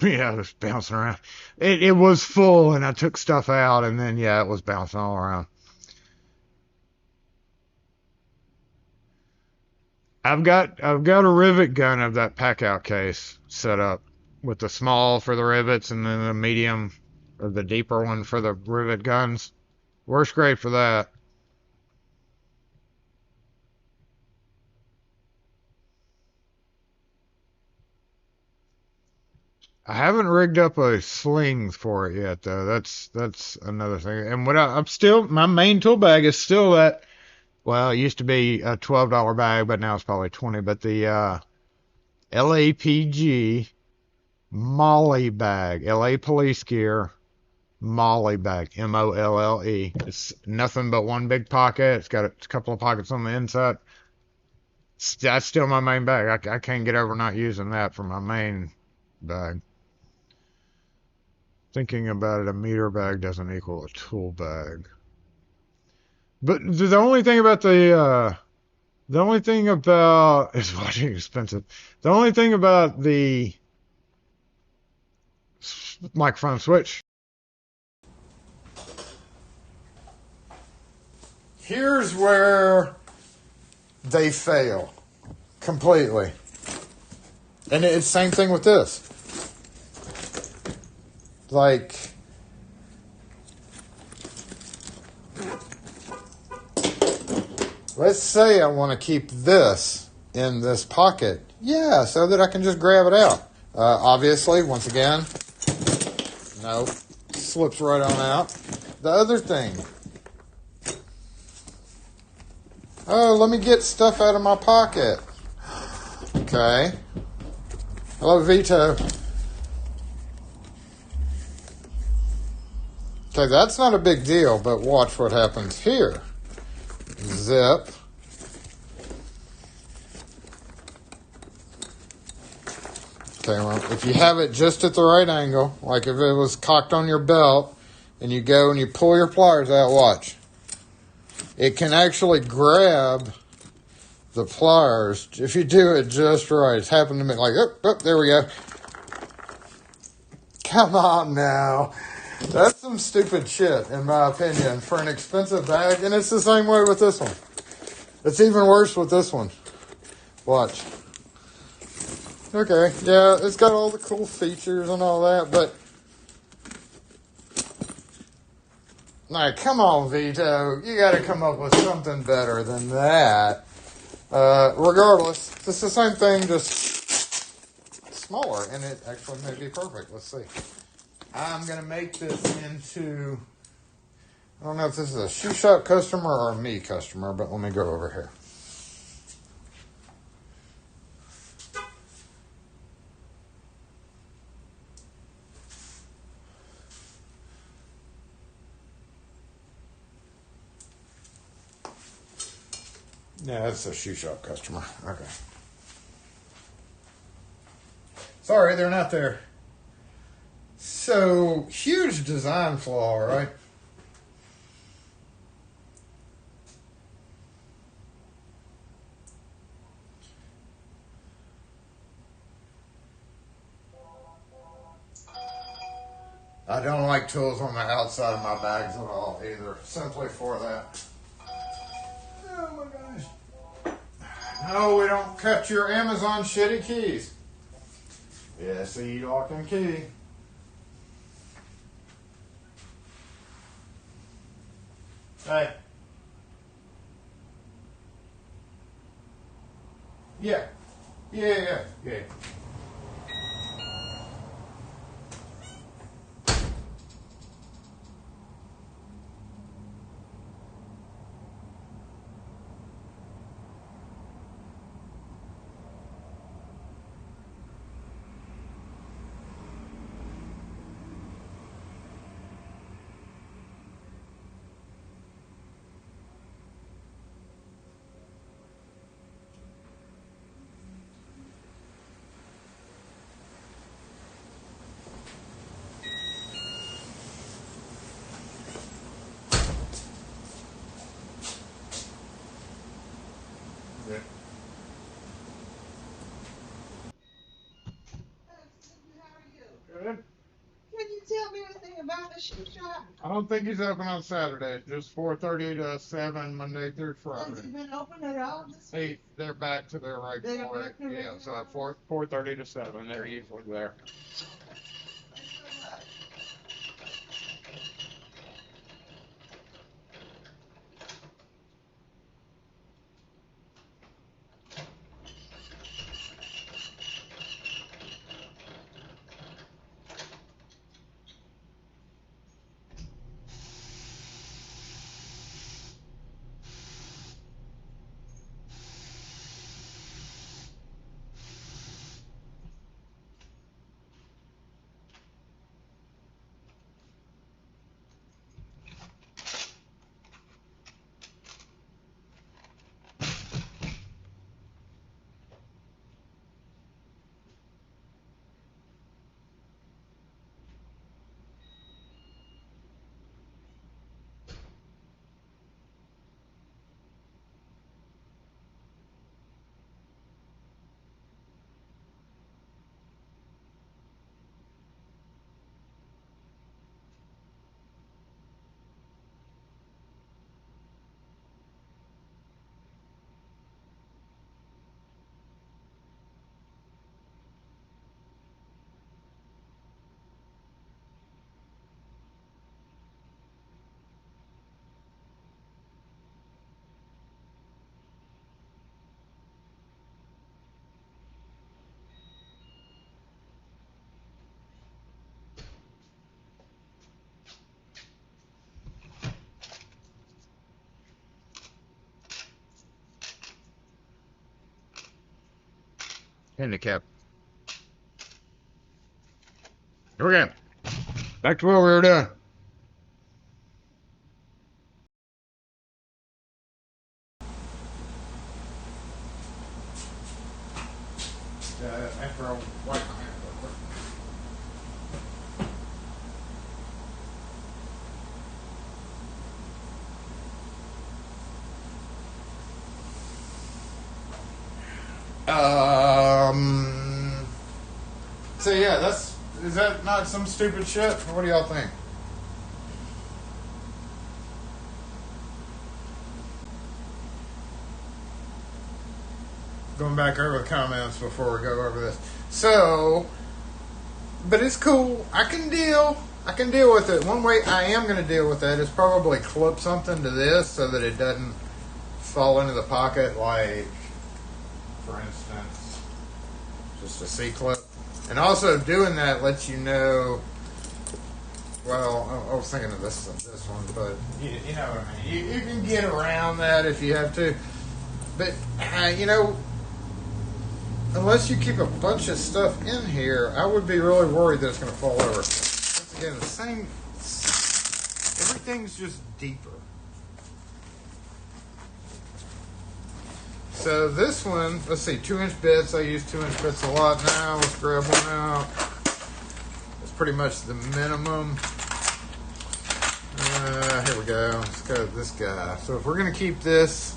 Yeah, it was bouncing around. It was full, and I took stuff out, and then, yeah, it was bouncing all around. I've got a rivet gun of that pack-out case set up with the small for the rivets and then the medium or the deeper one for the rivet guns. Works great for that. I haven't rigged up a sling for it yet, though. That's another thing. And I'm still, my main tool bag is still that. Well, it used to be a $12 bag, but now it's probably 20. But the LAPG Molly bag, LA Police Gear Molly bag, MOLLE. It's nothing but one big pocket. It's got a couple of pockets on the inside. That's still my main bag. I can't get over not using that for my main bag. Thinking about it, a meter bag doesn't equal a tool bag. But the only thing about it's watching expensive. The only thing about the microphone switch. Here's where they fail completely. And it's the same thing with this. Like, let's say I want to keep this in this pocket. Yeah, so that I can just grab it out. Obviously, once again, no, slips right on out. The other thing. Oh, let me get stuff out of my pocket. Okay. Hello, Vito. Okay, that's not a big deal, but watch what happens here. Zip. Okay, well, if you have it just at the right angle, like if it was cocked on your belt, and you go and you pull your pliers out, watch. It can actually grab the pliers if you do it just right. It's happened to me, like, oh, there we go. Come on now. That's some stupid shit, in my opinion, for an expensive bag, and it's the same way with this one. It's even worse with this one. Watch. Okay, yeah, it's got all the cool features and all that, but... Now, come on, Vito. You gotta come up with something better than that. Regardless, it's the same thing, just smaller, and it actually may be perfect. Let's see. I'm gonna make this into... I don't know if this is a shoe shop customer or a me customer, but let me go over here. Yeah, that's a shoe shop customer. Okay. Sorry, they're not there. So, huge design flaw, right? I don't like tools on the outside of my bags at all either, simply for that. Oh my gosh. No, we don't cut your Amazon shitty keys. S7E lock and key. Hey. Yeah. Yeah. Yeah. Good. Can you tell me anything about the shoe shop? I don't think he's open on Saturday. Just 4:30 to 7, Monday through Has Friday. it been open at all this week? They're back to their regular. They're back to Yeah, regular so at 4:30 to 7, they're usually there. Thanks so much. Handicap. Here we go. Back to what we were doing. after I wipe my hands real quick. So yeah, is that not some stupid shit? What do y'all think? Going back over the comments before we go over this. So, but it's cool. I can deal with it. One way I am going to deal with that is probably clip something to this so that it doesn't fall into the pocket, like, for instance, just a C-clip. And also doing that lets you know, well, I was thinking of this one, but you know what I mean. You can get around that if you have to. But, you know, unless you keep a bunch of stuff in here, I would be really worried that it's going to fall over. Once again, everything's just deeper. So this one, let's see, 2-inch bits. I use 2-inch bits a lot now. Let's grab one out. It's pretty much the minimum. Here we go. Let's go with this guy. So if we're going to keep this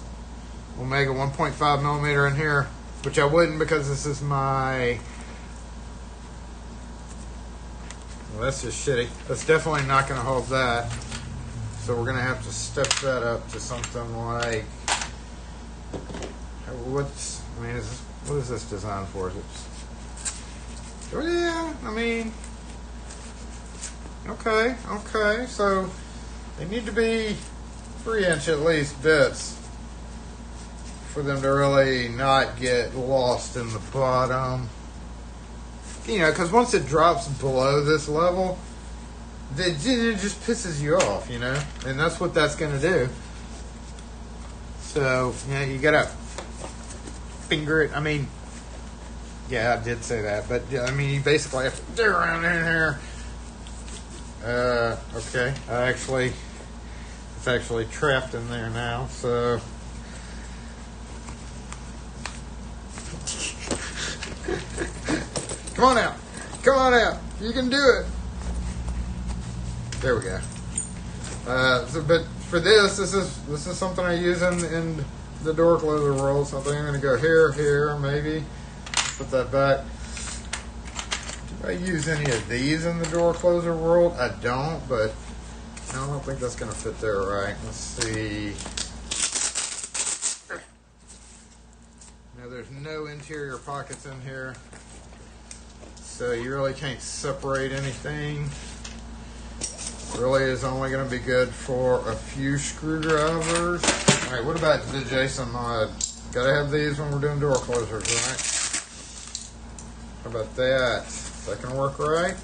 Omega 1.5 millimeter in here, which I wouldn't because this is my... Well, that's just shitty. That's definitely not going to hold that. So we're going to have to step that up to something like... what is this designed for? Is it just... Oh, yeah, I mean... Okay. So they need to be 3-inch at least bits for them to really not get lost in the bottom. You know, because once it drops below this level, it just pisses you off, you know? And that's what that's going to do. So, yeah, you got to finger it. I mean, yeah, I did say that. But, I mean, you basically have to dig around in here. Okay. It's actually trapped in there now, so... Come on out. You can do it. There we go. But for this is something I use in the door closer world. Something I'm going to go here, maybe. Put that back. Do I use any of these in the door closer world? I don't, but I don't think that's going to fit there right. Let's see. Now there's no interior pockets in here. So you really can't separate anything. Really is only going to be good for a few screwdrivers. Alright, what about the Jason mod? Gotta have these when we're doing door closers, right? How about that? Is that going to work right?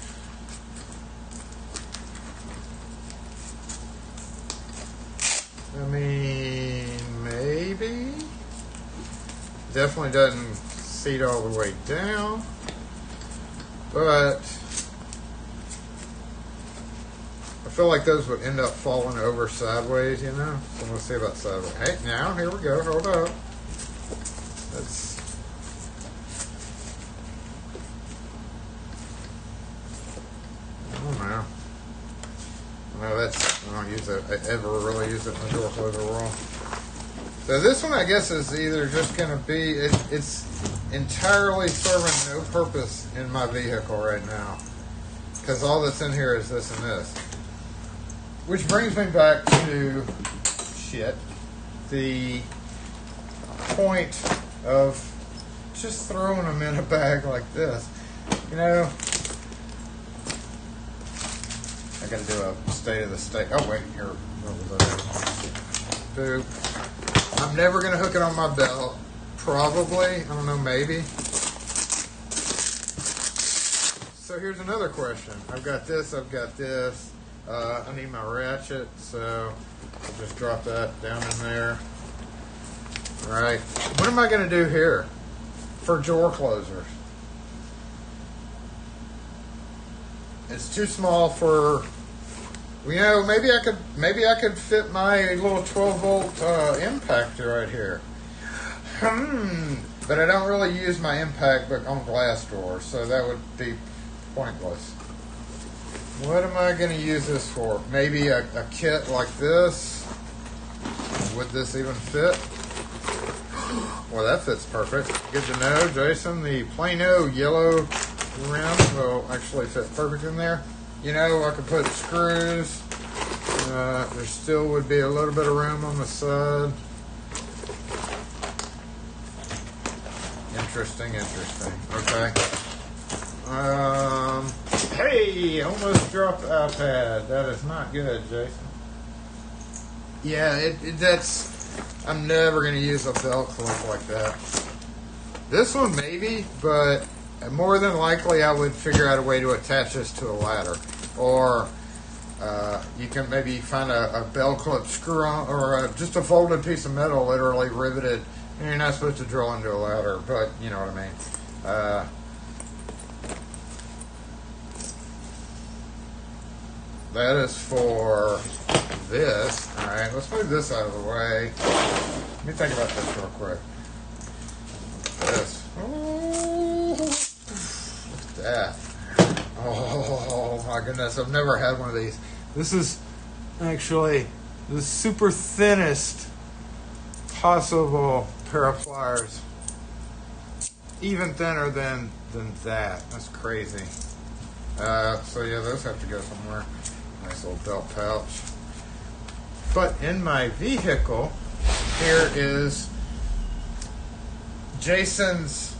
I mean, maybe. Definitely doesn't seat all the way down. But I feel like those would end up falling over sideways, you know? So let's see about sideways. Hey, now, here we go. Hold up. That's... Oh, no, that's... I don't use it. I ever really use it in the door closer world. So this one, I guess, is either just going to be... It's entirely serving no purpose in my vehicle right now, because all that's in here is this and this, which brings me back to the point of just throwing them in a bag like this. You know, I gotta do a state of the state. Oh wait, here, what was I doing? Boop. I'm never gonna hook it on my belt. Probably. I don't know, maybe. So here's another question. I've got this. I need my ratchet, so I'll just drop that down in there. Alright. What am I going to do here for door closers? It's too small for... You know, maybe I could fit my little 12-volt impactor right here. But I don't really use my impact book on glass doors, so that would be pointless. What am I going to use this for? Maybe a kit like this. Would this even fit? Well, that fits perfect. Good to know, Jason. The Plano yellow rim will actually fit perfect in there. You know, I could put screws. There still would be a little bit of room on the side. Interesting. Okay. Hey, almost dropped the iPad. That is not good, Jason. Yeah, that's. I'm never going to use a belt clip like that. This one maybe, but more than likely I would figure out a way to attach this to a ladder. Or you can maybe find a belt clip screw on, or just a folded piece of metal literally riveted. And you're not supposed to drill into a ladder, but you know what I mean. That is for this. Alright, let's move this out of the way. Let me think about this real quick. This. Oh, look at that. Oh my goodness, I've never had one of these. This is actually the super thinnest possible pair of pliers. Even thinner than that. That's crazy. So yeah, those have to go somewhere. Nice little belt pouch. But in my vehicle, here is Jason's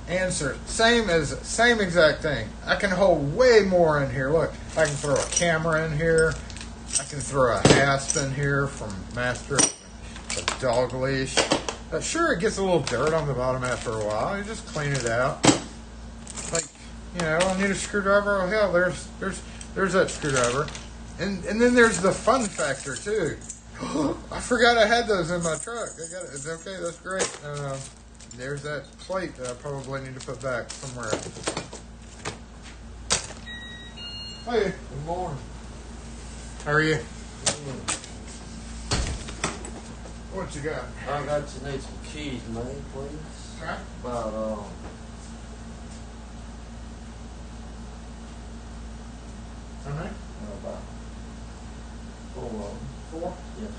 answer. Same exact thing. I can hold way more in here. Look, I can throw a camera in here. I can throw a hasp in here from Master, a dog leash. Sure, it gets a little dirt on the bottom after a while. You just clean it out. Like, you know, I need a screwdriver. Oh hell, there's that screwdriver. And then there's the fun factor too. I forgot I had those in my truck. I got it. It's okay. That's great. There's that plate that I probably need to put back somewhere. Hey, good morning. How are you? What you got? I got you need some keys, man, please. Huh? About How many? about 4 of them. 4? Yes.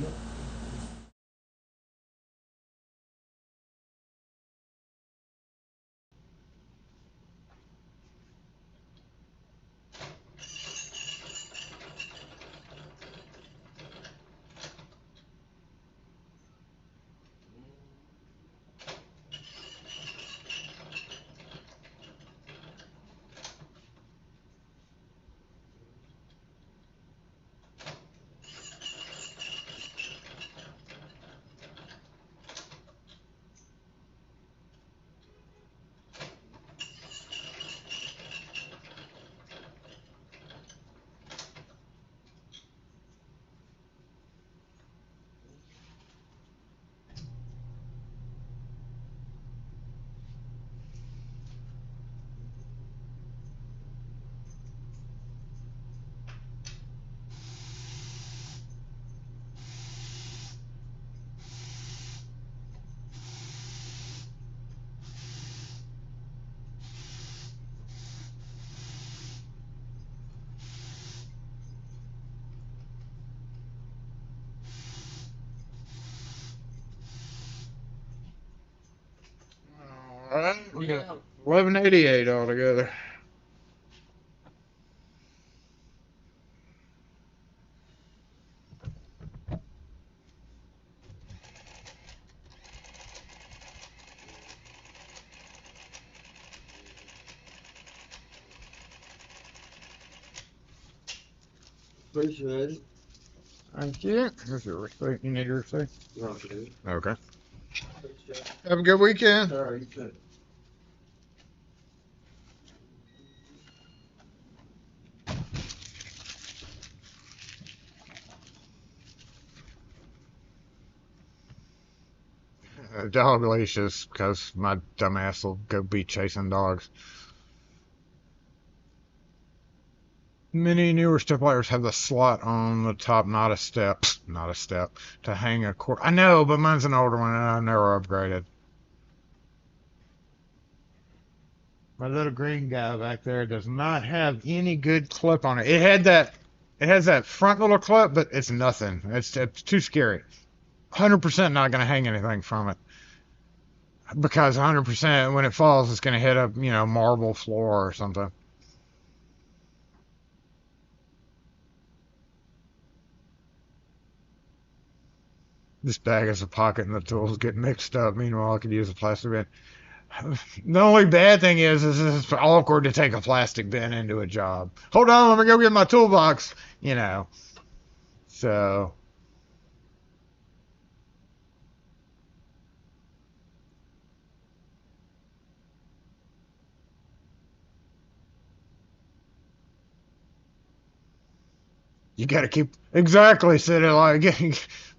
Yep. All right, we got 1188 altogether. Appreciate it. Thank you. Here's your receipt. You need your receipt? Okay. Okay. Appreciate it. Have a good weekend. All right, you too. Dog leashes, because my dumbass will go be chasing dogs. Many newer stepwires have the slot on the top, not a step, to hang a cord. I know, but mine's an older one and I've never upgraded. My little green guy back there does not have any good clip on it. It has that front little clip, but it's nothing. It's too scary. 100% not going to hang anything from it. Because 100% when it falls, it's going to hit a, marble floor or something. This bag has a pocket and the tools get mixed up. Meanwhile, I could use a plastic bin. The only bad thing is it's awkward to take a plastic bin into a job. Hold on, let me go get my toolbox. So you got to keep exactly sitting like.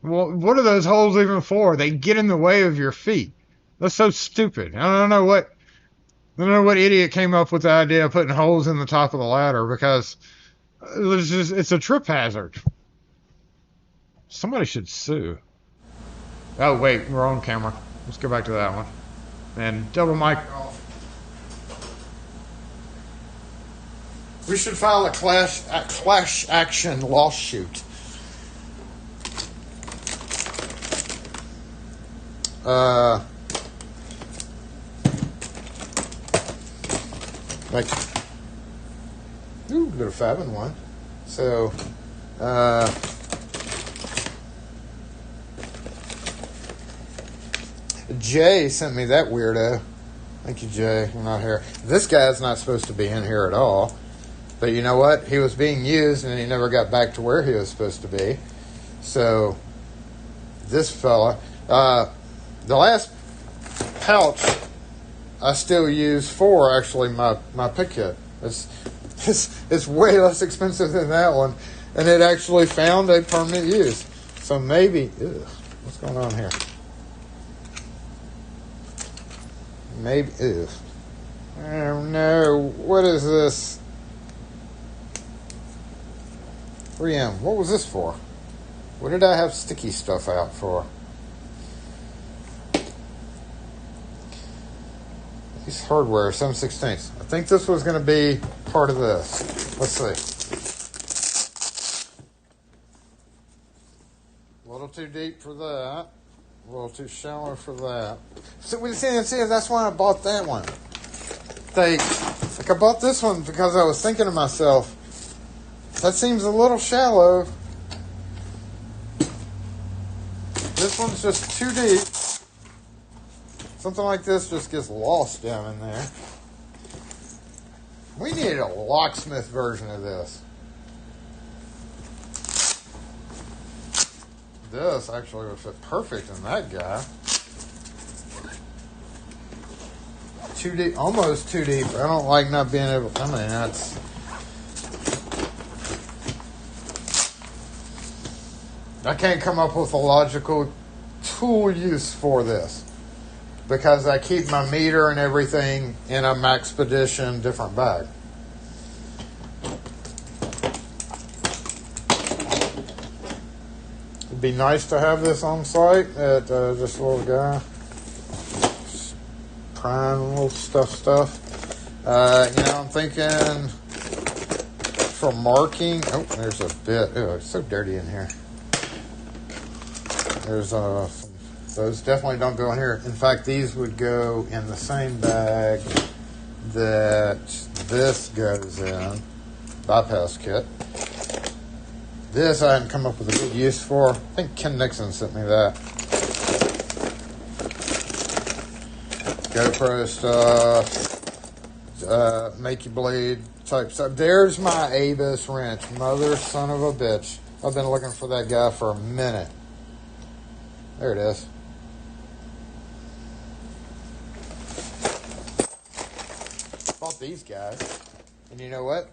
Well, what are those holes even for? They get in the way of your feet. That's so stupid. I don't know what idiot came up with the idea of putting holes in the top of the ladder because it's a trip hazard. Somebody should sue. Oh wait, we're on camera. Let's go back to that one. And double mic off. We should file a clash action lawsuit. Like, ooh, little fabbing one. So, Jay sent me that weirdo. Thank you, Jay. I'm not here. This guy's not supposed to be in here at all. But you know what? He was being used and he never got back to where he was supposed to be. So, this fella, the last pouch I still use for actually my pick kit. It's way less expensive than that one, and it actually found a permanent use. So maybe, what's going on here? Maybe, oh no, what is this? 3M, what was this for? What did I have sticky stuff out for? Piece of hardware, 7/16. I think this was going to be part of this. Let's see. A little too deep for that. A little too shallow for that. So we see, that's why I bought that one. I bought this one because I was thinking to myself, that seems a little shallow. This one's just too deep. Something like this just gets lost down in there. We need a locksmith version of this. This actually would fit perfect in that guy. Too deep, almost too deep. I don't like not being able. I mean, that's. I can't come up with a logical tool use for this. Because I keep my meter and everything in a Maxpedition different bag. It'd be nice to have this on site at this little guy. Prime little stuff. I'm thinking for marking. Oh, there's a bit. Oh, it's so dirty in here. There's those definitely don't go in here. In fact, these would go in the same bag that this goes in. Bypass kit. This I hadn't come up with a good use for. I think Ken Nixon sent me that. GoPro stuff. Make you bleed type stuff. There's my Avis wrench. Mother son of a bitch. I've been looking for that guy for a minute. There it is. Bought these guys, and you know what?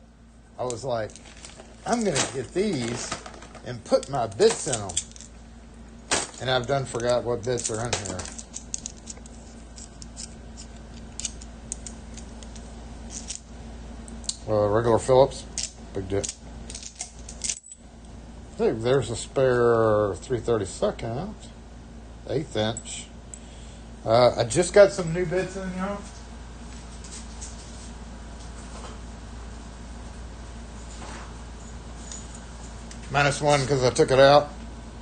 I was like, I'm gonna get these and put my bits in them, and I've done forgot what bits are in here. Regular Phillips. Big deal. Hey, there's a spare 3/32, 1/8 inch. I just got some new bits in, y'all. -1 because I took it out.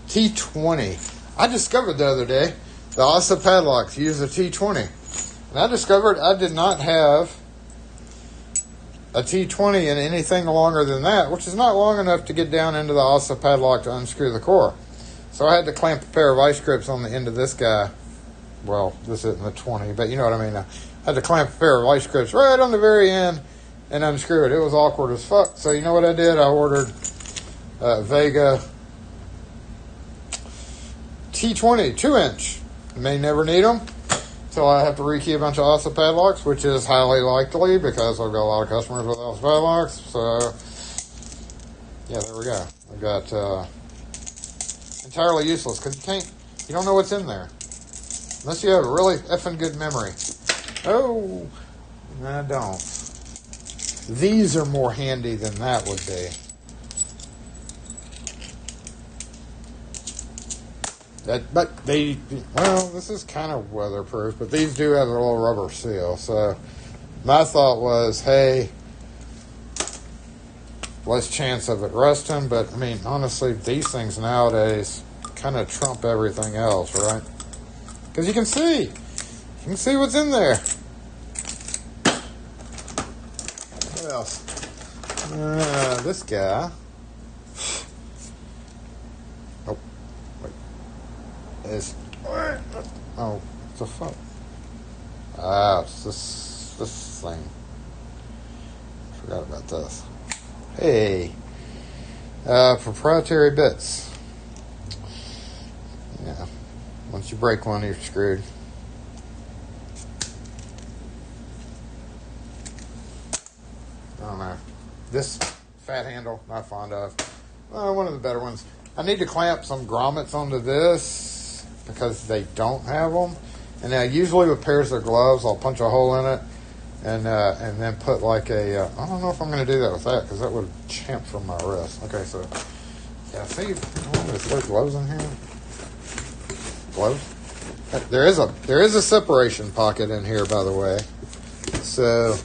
T20. I discovered the other day the ASA padlocks use a T20. And I discovered I did not have a T20 in anything longer than that, which is not long enough to get down into the ASA padlock to unscrew the core. So I had to clamp a pair of vice grips on the end of this guy. Well, this isn't the 20, but you know what I mean. I had to clamp a pair of vice grips right on the very end and unscrew it. It was awkward as fuck. So you know what I did? I ordered Vega T20 2-inch. May never need them until I have to rekey a bunch of ASA padlocks, which is highly likely because I've got a lot of customers with ASA padlocks. So yeah, there we go. I've got entirely useless because you don't know what's in there unless you have a really effing good memory. Oh, I don't. These are more handy than that would be. But this is kind of weatherproof, but these do have a little rubber seal. So my thought was, hey, less chance of it rusting. But I mean, honestly, these things nowadays kind of trump everything else, right? Because you can see what's in there. What else? This guy. It's a fuck. It's this thing. Forgot about this. Hey, proprietary bits. Yeah, once you break one, you're screwed. I don't know. This fat handle, not fond of. One of the better ones. I need to clamp some grommets onto this because they don't have them. And now usually with pairs of gloves, I'll punch a hole in it and then put like a, I don't know if I'm going to do that with that because that would chamfer my wrist. Okay, so, yeah, see, is there gloves in here? Gloves? There is a separation pocket in here, by the way. So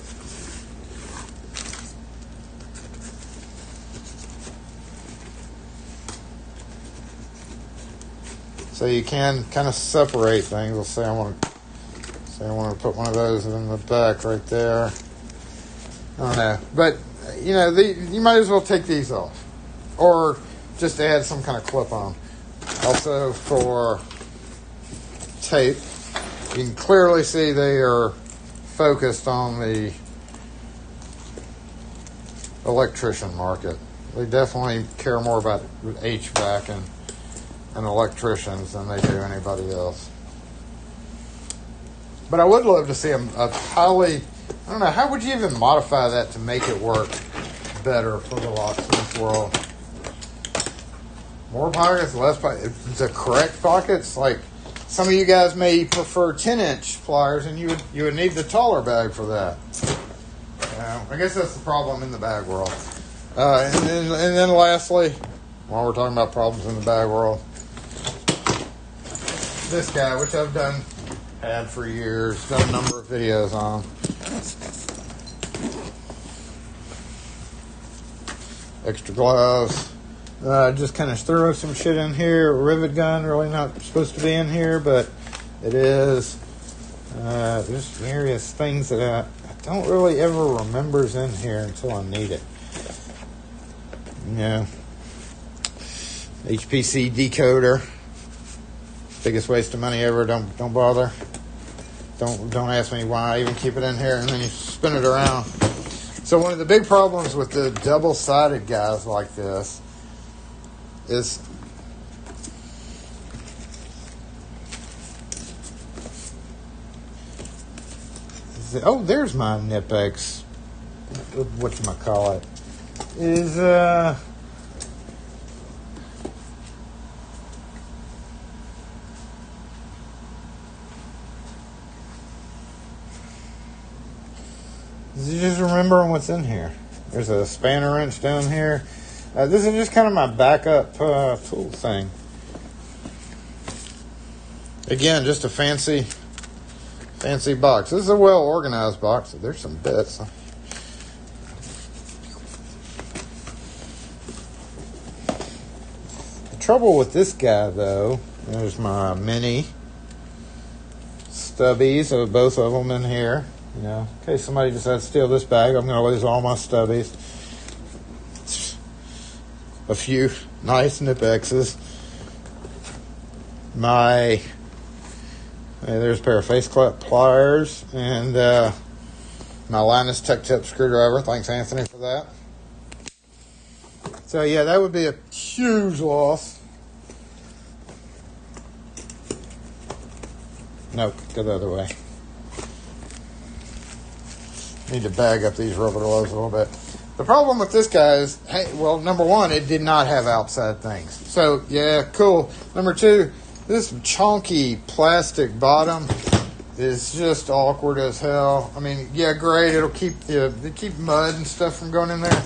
you can kind of separate things. Let's say I want to put one of those in the back right there. I don't know, but you know, you might as well take these off, or just add some kind of clip on. Also for tape, you can clearly see they are focused on the electrician market. They definitely care more about HVAC and electricians than they do anybody else. But I would love to see a highly, I don't know, how would you even modify that to make it work better for the locksmith world? More pockets, less pockets, the correct pockets. Like some of you guys may prefer 10-inch pliers, and you would need the taller bag for that. I guess that's the problem in the bag world. And then lastly, while we're talking about problems in the bag world, this guy, which I've had for years, done a number of videos on. Extra gloves. Just kind of throw some shit in here. Rivet gun, really not supposed to be in here, but it is. There's various things that I don't really ever remember's in here until I need it. Yeah. HPC decoder. Biggest waste of money ever. Don't bother. Don't ask me why I even keep it in here, and then you spin it around. So one of the big problems with the double-sided guys like this is there's my Nipex. Whatchamacallit. Just remembering what's in here. There's a spanner wrench down here. This is just kind of my backup tool thing. Again, just a fancy box. This is a well organized box. There's some bits. The trouble with this guy, though, there's my mini stubbies, both of them in here. You know, in case somebody decides to steal this bag, I'm going to lose all my stubbies. A few nice Nip-X's. There's a pair of face clip pliers and my Linus Tech Tip screwdriver. Thanks, Anthony, for that. So yeah, that would be a huge loss. Nope, go the other way. Need to bag up these rubber gloves a little bit. The problem with this guy is, hey, well, number one, it did not have outside things. So, yeah, cool. Number two, this chunky plastic bottom is just awkward as hell. I mean, yeah, great. It'll keep mud and stuff from going in there.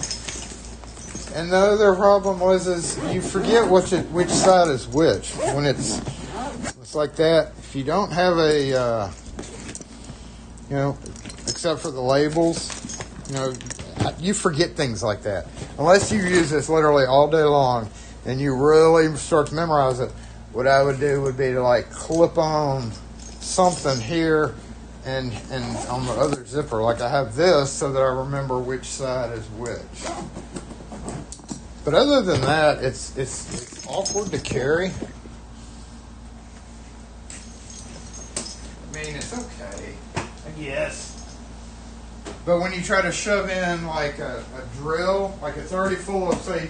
And the other problem is you forget which side is which. When it's like that, if you don't have a, except for the labels, you forget things like that. Unless you use this literally all day long and you really start to memorize it, what I would do would be to like clip on something here and on the other zipper. Like I have this so that I remember which side is which. But other than that, it's awkward to carry. I mean, it's okay, I guess. But when you try to shove in like a drill, like it's already full of, say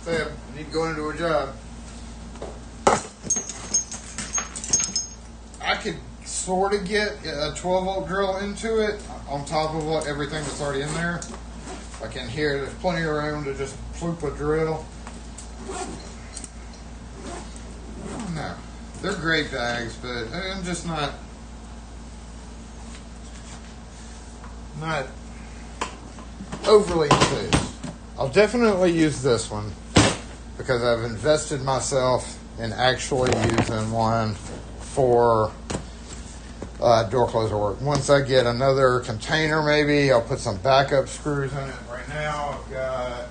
I need to go into a job, I could sort of get a 12-volt drill into it on top of everything that's already in there. Like in here, there's plenty of room to just floop a drill. I don't know. They're great bags, but I'm just not overly enthused. I'll definitely use this one because I've invested myself in actually using one for door closer work. Once I get another container, maybe I'll put some backup screws in it. Right now I've got,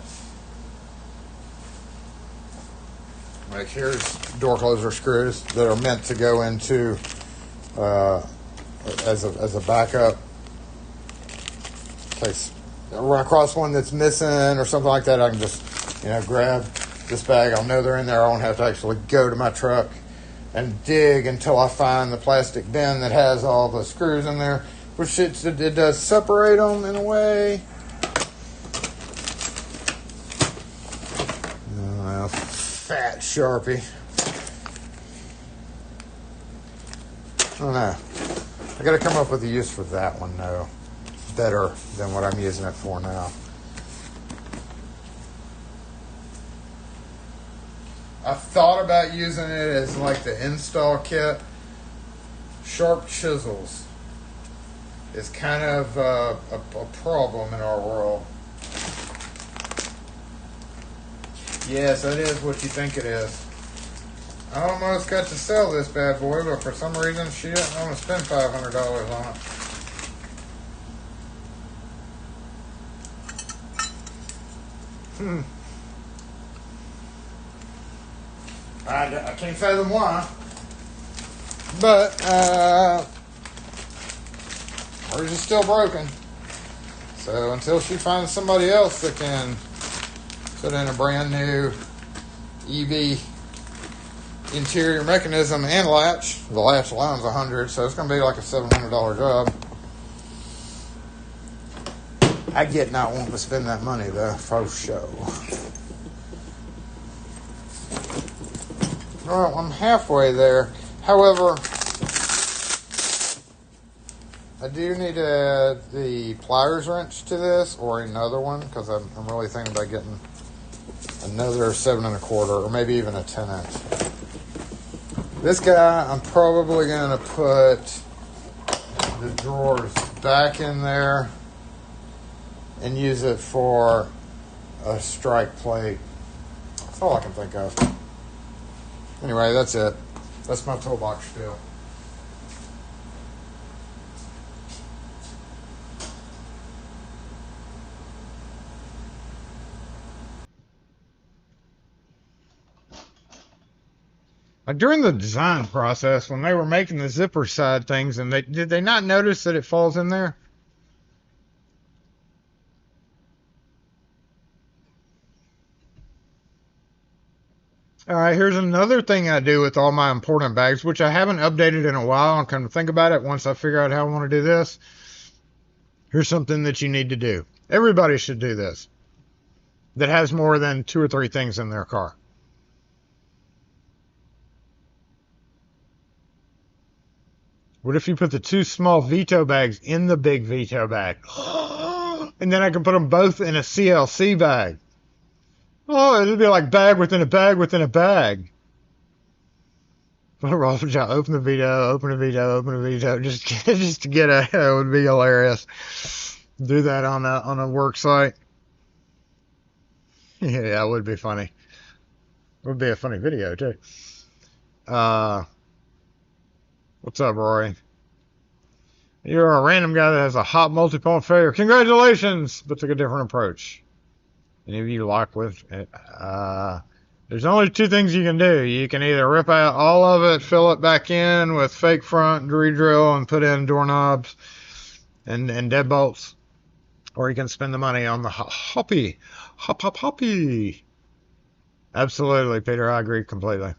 like, here's door closer screws that are meant to go into as a backup. In case I run across one that's missing or something like that, I can just, grab this bag. I'll know they're in there. I won't have to actually go to my truck and dig until I find the plastic bin that has all the screws in there, which it does separate them in a way. Oh, fat Sharpie. I don't know. I got to come up with a use for that one, though. Better than what I'm using it for now. I thought about using it as like the install kit. Sharp chisels is kind of a problem in our world. Yes, that is what you think it is. I almost got to sell this bad boy, but for some reason she didn't want to spend $500 on it. I can't fathom why, but ours is still broken. So until she finds somebody else that can put in a brand new EV interior mechanism and latch, the latch alone's $100, so it's going to be like a $700 job. I get not wanting to spend that money though, for sure. Well, I'm halfway there. However, I do need to add the pliers wrench to this, or another one, because I'm really thinking about getting another 7 1/4, or maybe even a 10-inch. This guy, I'm probably going to put the drawers back in there and use it for a strike plate. That's all I can think of. Anyway, that's it. That's my toolbox spiel. During the design process, when they were making the zipper side things, and did they not notice that it falls in there? All right, here's another thing I do with all my important bags, which I haven't updated in a while. I'll kind of think about it once I figure out how I want to do this. Here's something that you need to do. Everybody should do this that has more than 2 or 3 things in their car. What if you put the 2 small veto bags in the big veto bag? And then I can put them both in a CLC bag. Oh, it'll be like bag within a bag within a bag. Open the veto, open a veto, open a veto, just to get a. It would be hilarious. Do that on a work site. Yeah, it would be funny. It would be a funny video too. What's up, Rory? You're a random guy that has a hot multi-point failure. Congratulations, but took a different approach. Any of you lock with it? There's only 2 things you can do. You can either rip out all of it, fill it back in with fake front, re-drill, and put in doorknobs and deadbolts, or you can spend the money on the hoppy. Absolutely, Peter. I agree completely.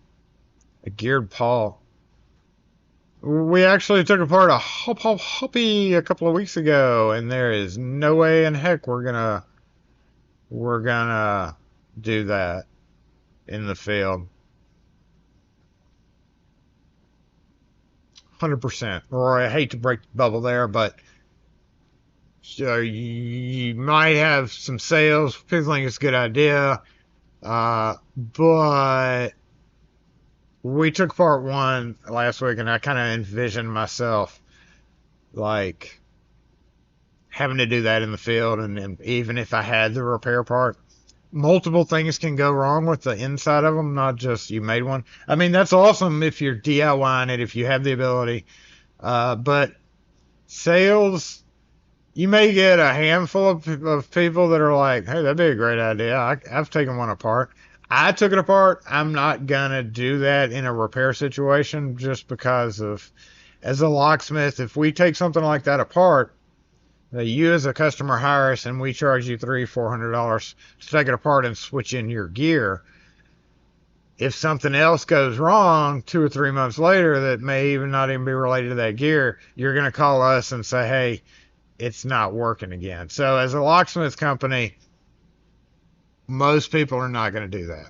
A geared paw. We actually took apart a hoppy a couple of weeks ago, and there is no way in heck we're gonna do that in the field. 100%. Roy, I hate to break the bubble there, but you might have some sales. People think it's a good idea. But we took part 1 last week, and I kind of envisioned myself like having to do that in the field, and even if I had the repair part, multiple things can go wrong with the inside of them, not just you made one. I mean, that's awesome if you're DIYing it, if you have the ability. But sales, you may get a handful of people that are like, hey, that'd be a great idea. I've taken one apart. I took it apart. I'm not going to do that in a repair situation just because of, as a locksmith, if we take something like that apart, you as a customer hire us and we charge you $300-400 to take it apart and switch in your gear. If something else goes wrong 2 or 3 months later that may even not even be related to that gear, you're going to call us and say, hey, it's not working again. So as a locksmith company, most people are not going to do that.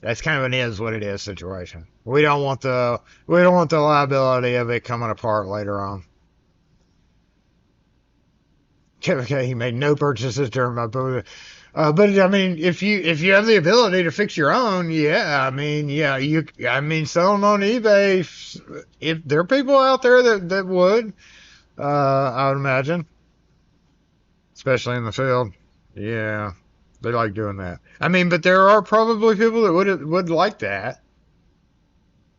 That's kind of an is what it is situation. We don't want the liability of it coming apart later on. Okay, he made no purchases during my boot. But I mean, if you have the ability to fix your own, yeah, sell them on eBay. If there are people out there that would, I would imagine, especially in the field, yeah, they like doing that. I mean, but there are probably people that would like that.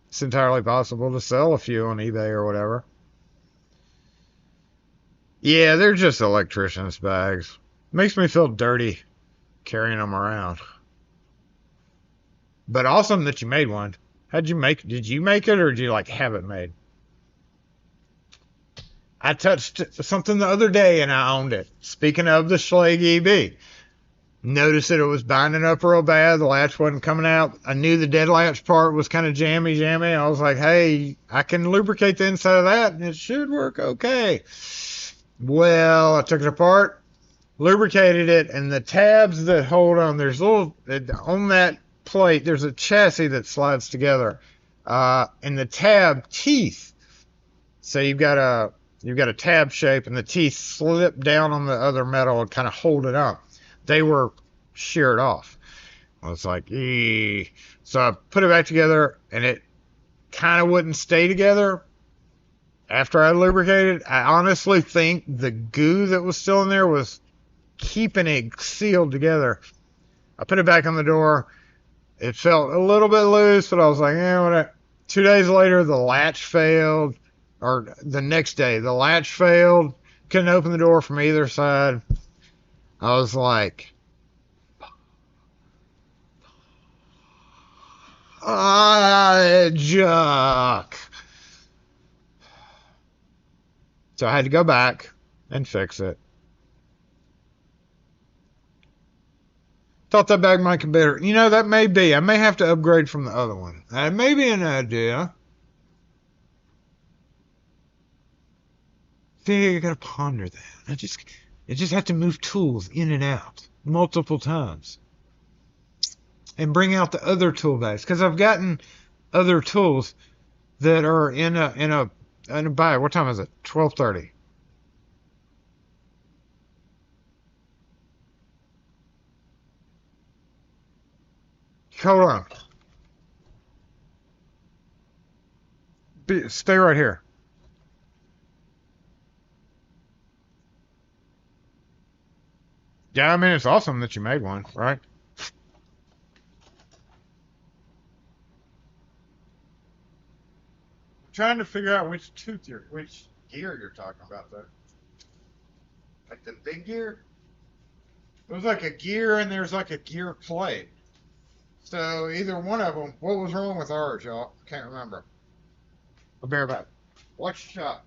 It's entirely possible to sell a few on eBay or whatever. Yeah, they're just electrician's bags. Makes me feel dirty carrying them around. But awesome that you made one. How'd you make it? Did you make it or did you like have it made? I touched something the other day and I owned it. Speaking of the Schlage EB. Noticed that it was binding up real bad. The latch wasn't coming out. I knew the dead latch part was kind of jammy. I was like, hey, I can lubricate the inside of that and it should work okay. Well, I took it apart, lubricated it, and the tabs that hold on, there's little, on that plate, there's a chassis that slides together, and the tab teeth, so you've got a tab shape, and the teeth slip down on the other metal and kind of hold it up. They were sheared off. I was like, eee. So I put it back together, and it kind of wouldn't stay together. After I lubricated, I honestly think the goo that was still in there was keeping it sealed together. I put it back on the door. It felt a little bit loose, but I was like, whatever. 2 days later, the latch failed. Or the next day, the latch failed. Couldn't open the door from either side. I was like, Juck. So I had to go back and fix it. Thought that bag might be better. You know, that may be. I may have to upgrade from the other one. That may be an idea. See, you gotta ponder that. You just have to move tools in and out multiple times. And bring out the other tool bags. Because I've gotten other tools that are in a bag. What time is it? 12:30. Hold on. Stay right here. Yeah, I mean, it's awesome that you made one, right? I'm trying to figure out which gear you're talking about, though. Like the big gear? There's like a gear and there's like a gear plate. So either one of them. What was wrong with ours, y'all? Can't remember. I'll bear back. Watch the shot.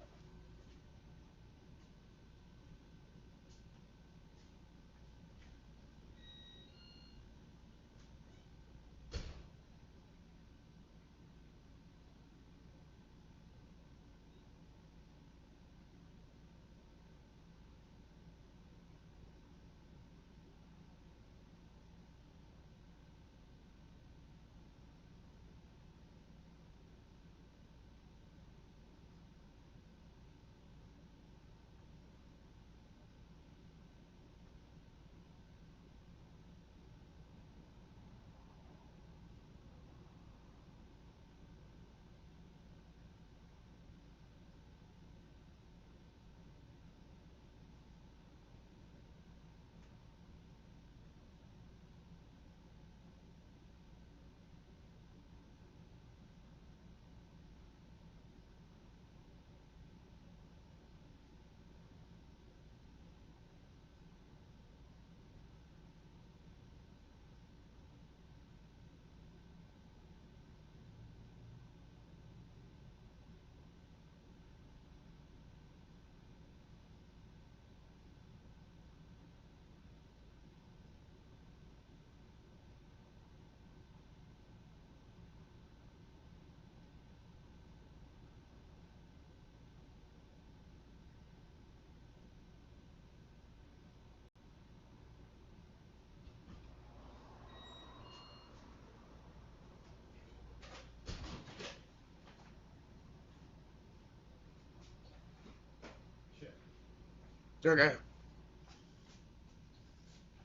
Okay.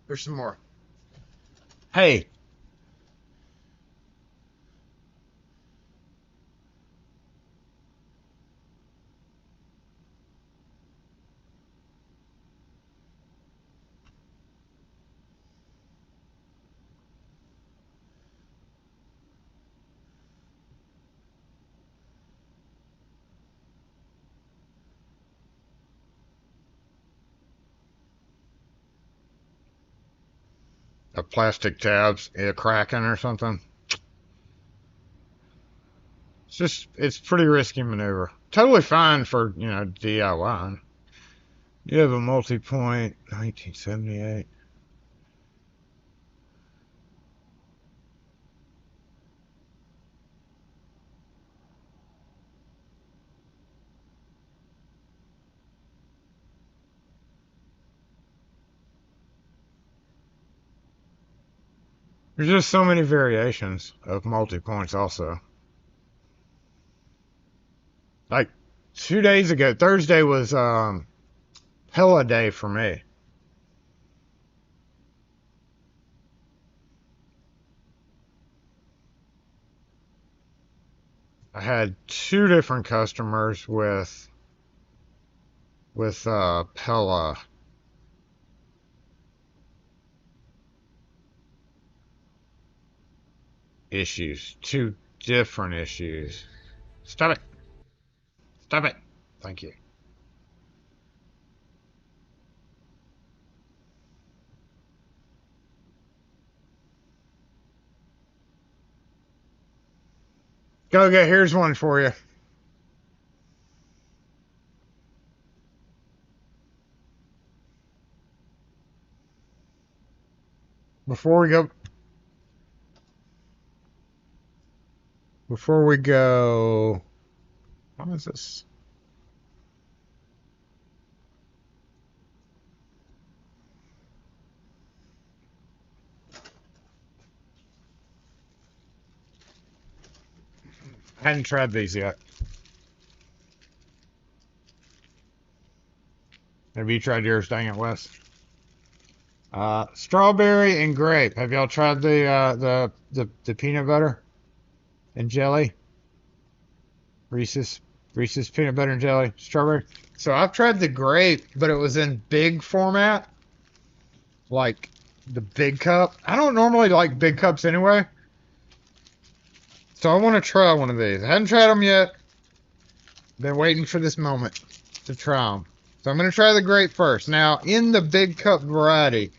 There's some more. Hey. A plastic tabs, cracking or something. It's pretty risky maneuver. Totally fine for, DIY. You have a multi-point 1978. There's just so many variations of multi-points also. Like 2 days ago, Thursday was Hella day for me. I had two different customers with Pella. issues. Two different issues. Stop it. Stop it. Thank you. Go get, here's one for you. Before we go, how is this? I hadn't tried these yet. Have you tried yours? Dang it, Wes. Strawberry and grape. Have y'all tried the peanut butter and jelly? Reese's peanut butter and jelly strawberry. So I've tried the grape, but it was in big format, like the big cup. I don't normally like big cups anyway, so I want to try one of these. I hadn't tried them yet. Been waiting for this moment to try them. So I'm going to try the grape first. Now, in the big cup variety,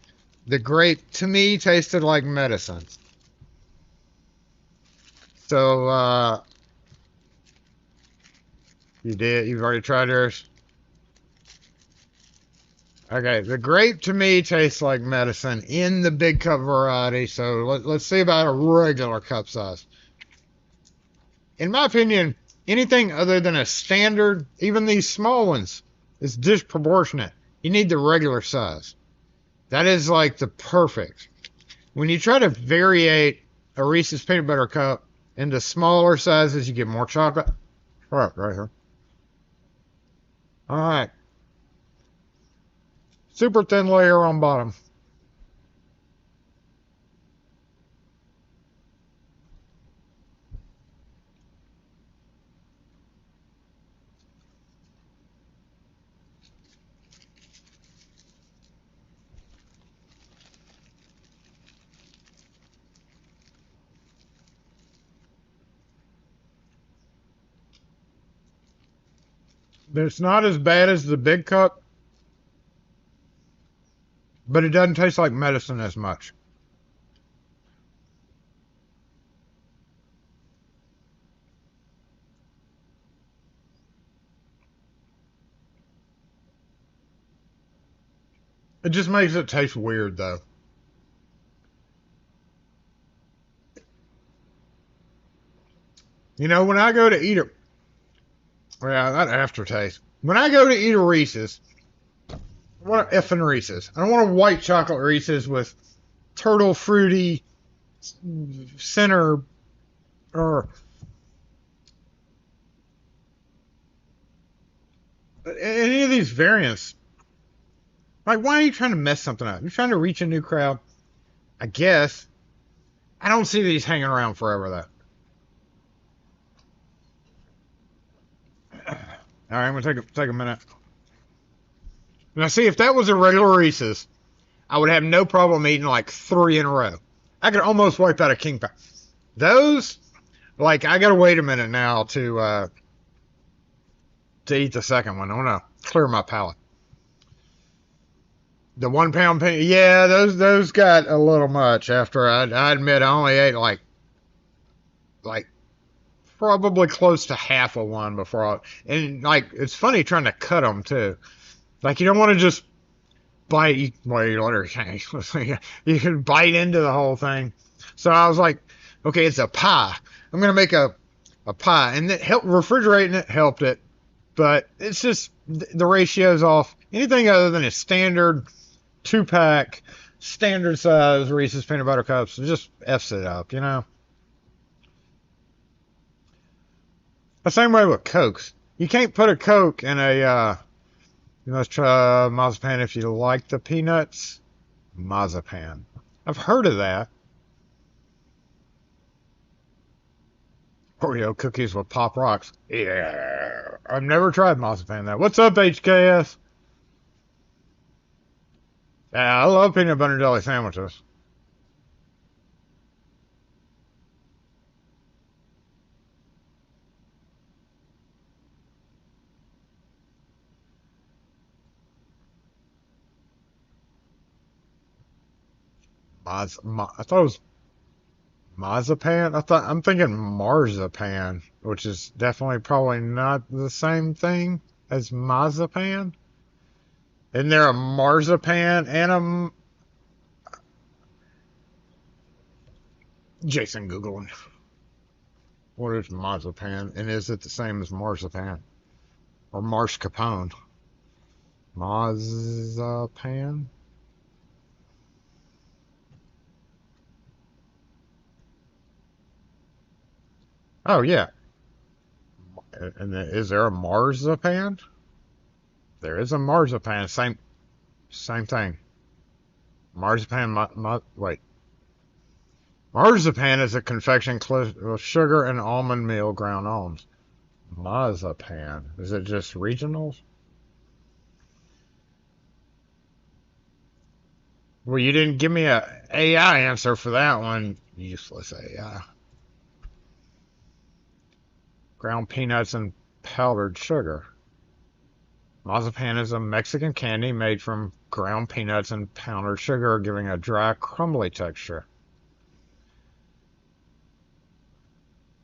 the grape, to me, tasted like medicine. So, you did? You've already tried yours? Okay, the grape, to me, tastes like medicine in the big cup variety. So, let's see about a regular cup size. In my opinion, anything other than a standard, even these small ones, is disproportionate. You need the regular size. That is like the perfect. When you try to variate a Reese's peanut butter cup into smaller sizes, you get more chocolate. Right here. All right. Super thin layer on bottom. It's not as bad as the big cup, but it doesn't taste like medicine as much. It just makes it taste weird, though. You know, when I go to eat it, well, that aftertaste. When I go to eat a Reese's, I want an effing Reese's. I don't want a white chocolate Reese's with turtle fruity center or any of these variants. Like, why are you trying to mess something up? You're trying to reach a new crowd. I guess. I don't see these hanging around forever, though. All right, I'm gonna take a minute. Now, see, if that was a regular Reese's, I would have no problem eating like 3 in a row. I could almost wipe out a king pie. Those, like, I gotta wait a minute now to eat the second one. I wanna clear my palate. The 1 pound penny, yeah, those got a little much after I admit I only ate like probably close to half of one before and like it's funny trying to cut them too. Like you don't want to just bite. Well, you can bite into the whole thing. So I was like, okay, it's a pie. I'm gonna make a pie, and it helped refrigerating it helped it, but it's just the ratio's off. Anything other than a standard 2-pack, standard size Reese's peanut butter cups just f's it up, you know. The same way with Cokes. You can't put a Coke in a, you must try marzipan if you like the peanuts. Marzipan. I've heard of that. Oreo cookies with Pop Rocks. Yeah. I've never tried marzipan though. What's up, HKS? Yeah, I love peanut butter and jelly sandwiches. I thought it was Marzipan? I'm thinking marzipan, which is definitely probably not the same thing as marzipan. Isn't there a marzipan and Jason Googling. What is marzipan? And is it the same as marzipan? Or mascarpone? Marzipan? Oh, yeah. And is there a marzipan? There is a marzipan. Same thing. Marzipan, wait. Marzipan is a confection with sugar and almond meal ground almonds. Marzipan. Is it just regional? Well, you didn't give me a AI answer for that one. Useless AI. Ground peanuts and powdered sugar. Marzipan is a Mexican candy made from ground peanuts and powdered sugar, giving a dry, crumbly texture.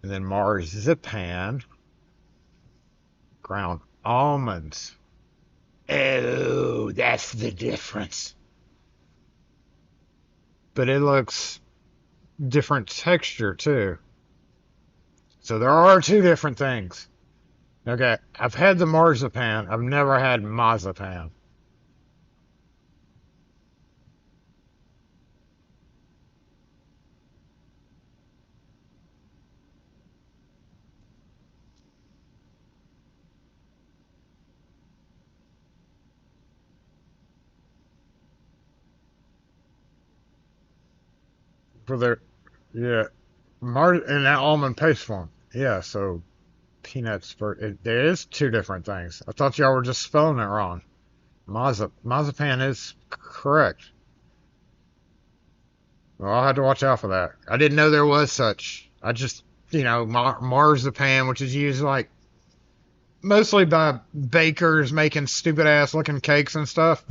And then marzipan, ground almonds. Oh, that's the difference. But it looks different texture too. So there are two different things. Okay, I've had the marzipan. I've never had marzipan. For their, yeah, in that almond paste form. Yeah, so peanuts there is two different things. I thought y'all were just spelling it wrong. Marzipan is correct. Well, I'll have to watch out for that. I didn't know there was such. I just, marzipan, which is used like mostly by bakers making stupid ass looking cakes and stuff.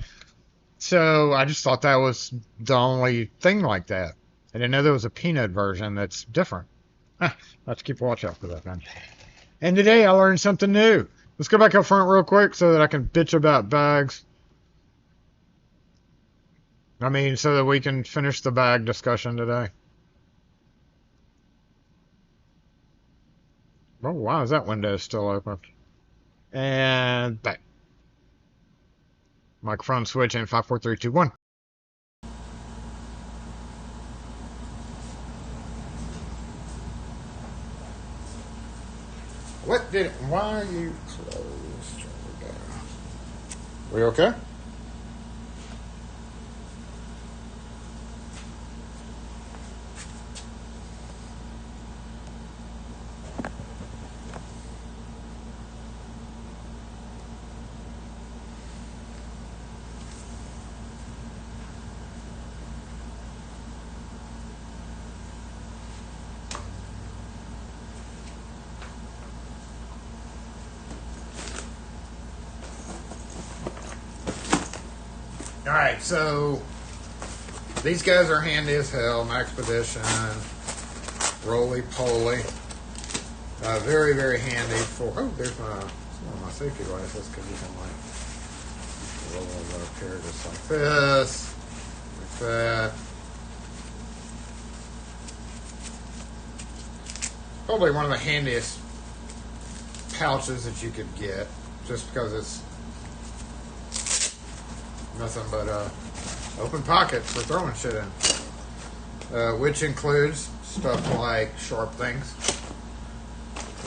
So I just thought that was the only thing like that. I didn't know there was a peanut version that's different. Let's keep watch out for that then. And today I learned something new. Let's go back up front real quick so that I can bitch about bags. I mean, so that we can finish the bag discussion today. Oh, why is that window still open? And back. Microphone switch in 5, 4, 3, 2, 1. What did it? Why are you closed? We okay? Alright, so these guys are handy as hell. Maxpedition, roly-poly. Very, very handy for... Oh, there's some of my safety glasses because you can roll them up here just like this. Like that. Probably one of the handiest pouches that you could get just because it's nothing but open pocket for throwing shit in, which includes stuff like sharp things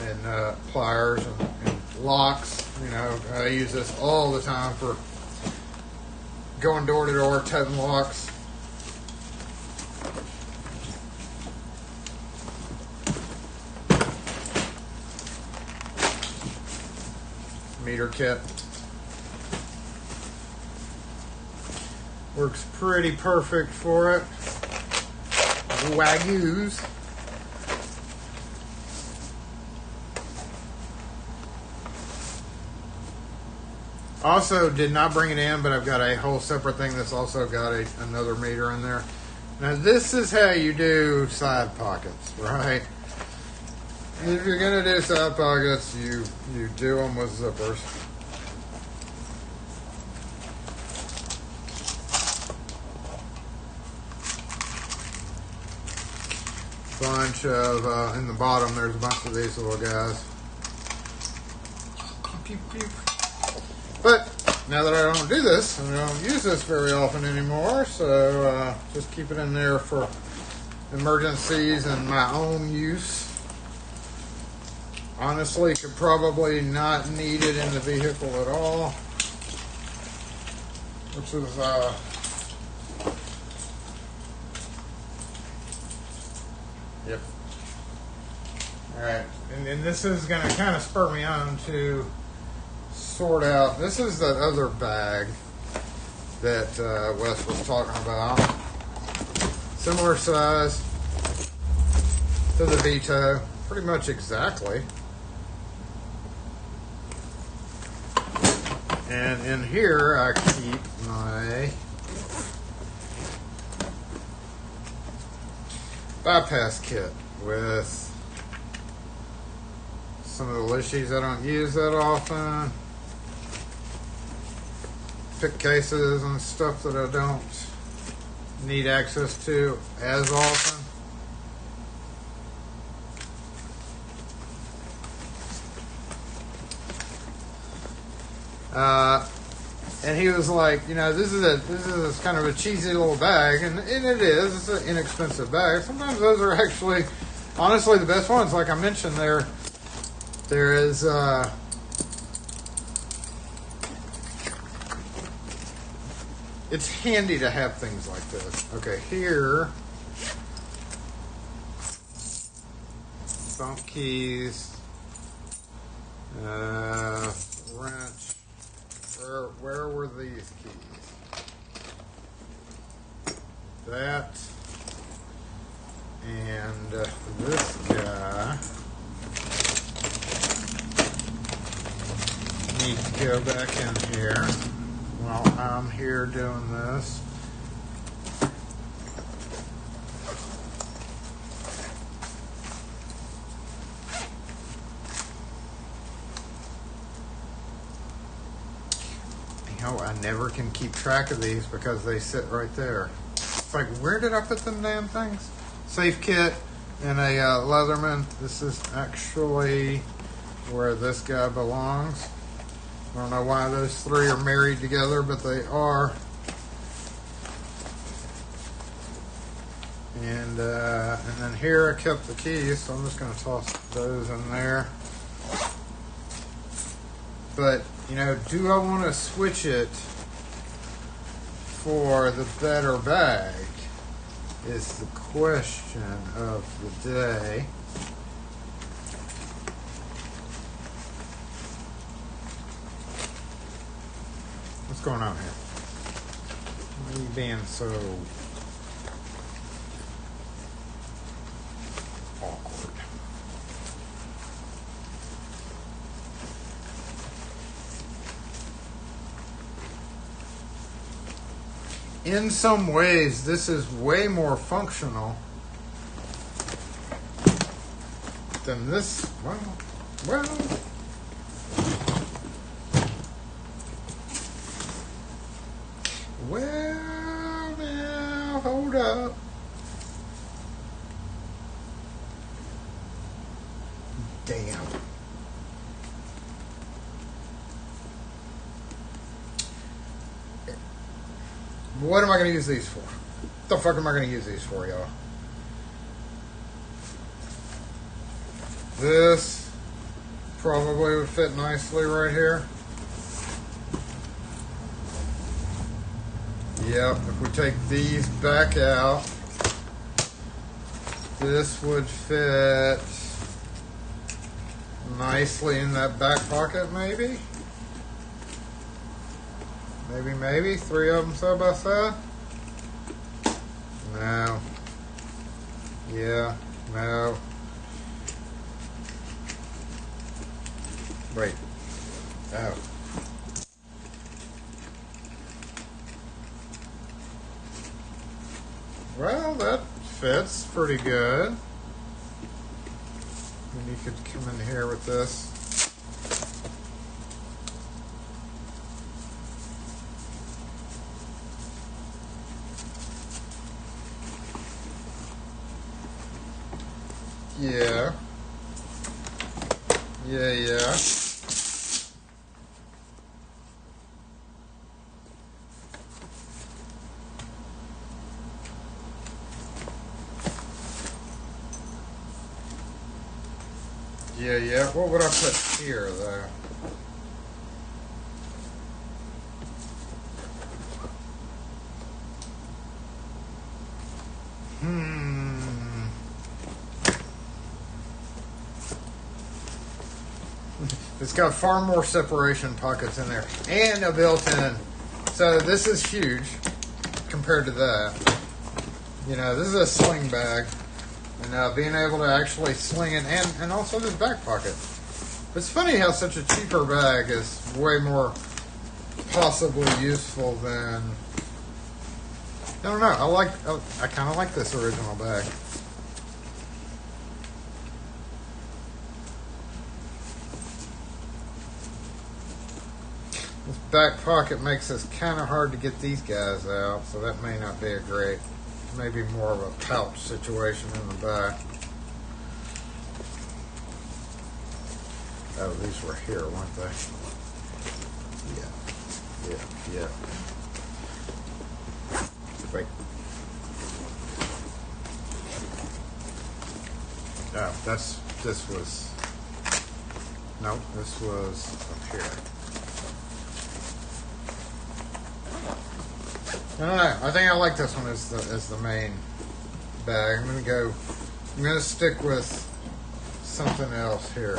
and pliers and locks. I use this all the time for going door to door, toting locks. Meter kit. Works pretty perfect for it. Wagyus. Also, did not bring it in, but I've got a whole separate thing that's also got another meter in there. Now this is how you do side pockets, right? If you're gonna do side pockets, you do them with zippers. Bunch of in the bottom. There's a bunch of these little guys. But now that I don't do this, I don't use this very often anymore, so just keep it in there for emergencies and my own use. Honestly, could probably not need it in the vehicle at all, which is yep. All right, and this is going to kind of spur me on to sort out. This is that other bag that Wes was talking about. Similar size to the Vito, pretty much exactly. And in here I keep my bypass kit with some of the lishies I don't use that often. Pick cases and stuff that I don't need access to as often. And he was like, you know, this is kind of a cheesy little bag, and it is. It's an inexpensive bag. Sometimes those are actually, honestly, the best ones. Like I mentioned, there is. It's handy to have things like this. Okay, here, bump keys, wrench. Where were these keys? That and this guy needs to go back in here while I'm here doing this. I never can keep track of these because they sit right there. It's like, where did I put them damn things? Safe kit and a Leatherman. This is actually where this guy belongs. I don't know why those three are married together, but they are. And then here I kept the keys, so I'm just going to toss those in there. But, you know, do I want to switch it for the better bag is the question of the day. What's going on here? Why are you being so awkward? In some ways, this is way more functional than this. Well. Well, now, hold up. Damn. What am I going to use these for? What the fuck am I going to use these for, y'all? This probably would fit nicely right here. Yep, if we take these back out, this would fit nicely in that back pocket, maybe. Maybe. Three of them side by side. No. Yeah, no. Wait. Oh. Well, that fits pretty good. And you could come in here with this. Yeah. Yeah. Yeah. What would I put here, though? It's got far more separation pockets in there. And a built-in. So this is huge compared to that. You know, this is a sling bag. And being able to actually sling it, and also this back pocket. It's funny how such a cheaper bag is way more possibly useful than... I don't know. I kind of like this original bag. This back pocket makes it kind of hard to get these guys out, so that may not be a great... Maybe more of a pouch situation in the back. Oh, these were here, weren't they? Yeah. Wait. Oh, this was... No, this was up here. I don't know. I think I like this one as the main bag. I'm gonna stick with something else here.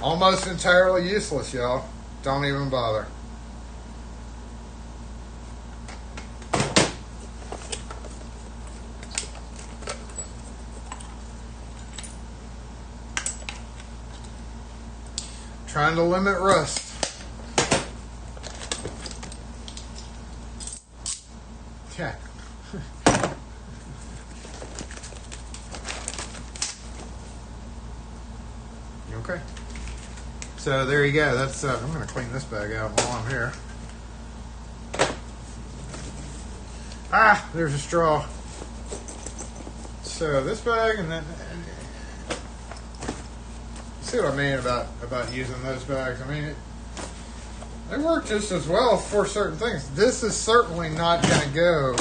Almost entirely useless, y'all. Don't even bother. Trying to limit rust. Yeah. You okay? So there you go. That's I'm going to clean this bag out while I'm here. Ah, there's a straw. So this bag, and then see what I mean about using those bags. I mean, they work just as well for certain things. This is certainly not going to go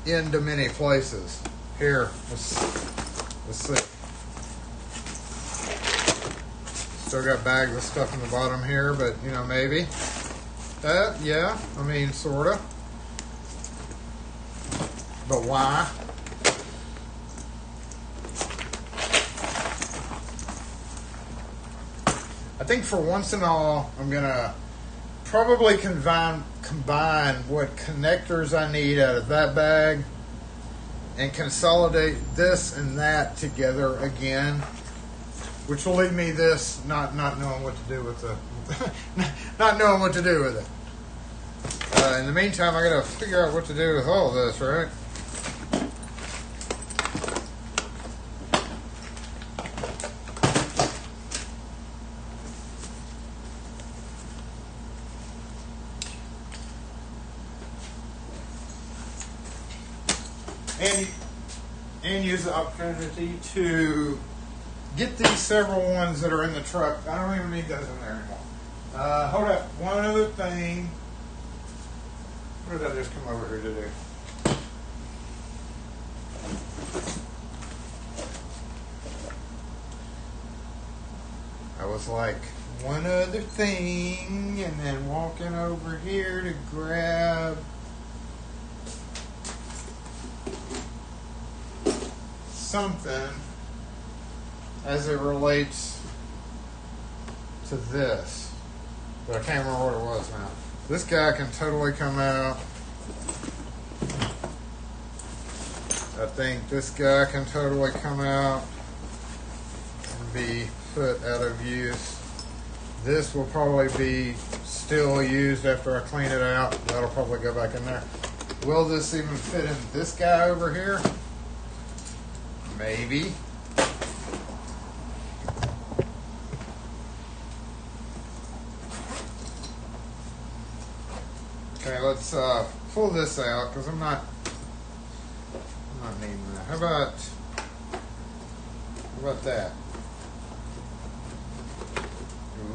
into many places. Here, let's see. Still got bags of stuff in the bottom here, but you know, maybe that. Yeah, I mean, sorta. But why? I think for once and all, I'm going to probably combine what connectors I need out of that bag and consolidate this and that together again, which will leave me this not knowing what to do with the not knowing what to do with it. In the meantime, I got to figure out what to do with all this, right? And use the opportunity to get these several ones that are in the truck. I don't even need those in there anymore. Hold up. One other thing. What did I just come over here to do? I was like, one other thing, and then walking over here to grab something as it relates to this, but I can't remember what it was now. This guy can totally come out. I think this guy can totally come out. be put out of use. This will probably be still used after I clean it out. That'll probably go back in there. Will this even fit in this guy over here? Maybe. Okay, let's pull this out because I'm not needing that. How about that?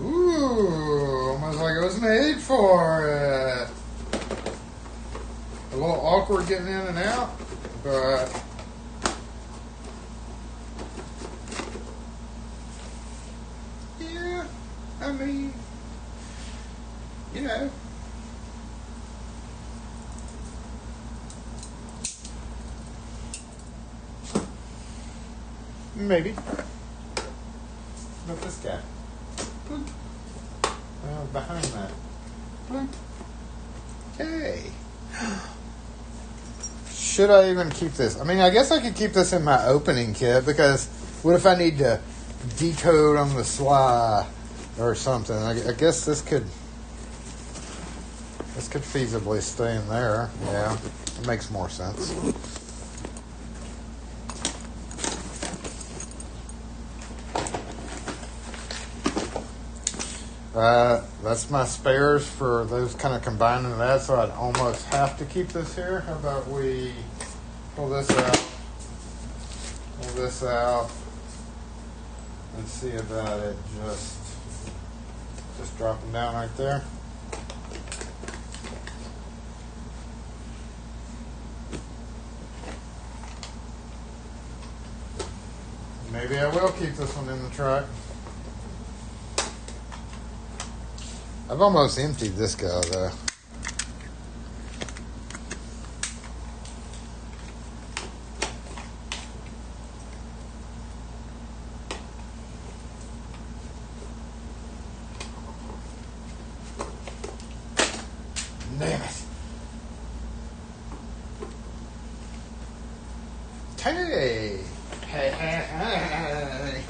Ooh, almost like it was made for it. A little awkward getting in and out, but yeah, I mean, you know. Maybe. But this guy. Bloop. Behind that. Bloop. Hey. Should I even keep this? I mean, I guess I could keep this in my opening kit because what if I need to decode on the sly or something? I guess this could feasibly stay in there. Yeah, it makes more sense. That's my spares for those kind of combining that, so I'd almost have to keep this here. How about we pull this out, and see about it just dropping down right there. Maybe I will keep this one in the truck. I've almost emptied this guy though. Damn it. Hey. Hey, hey, hey.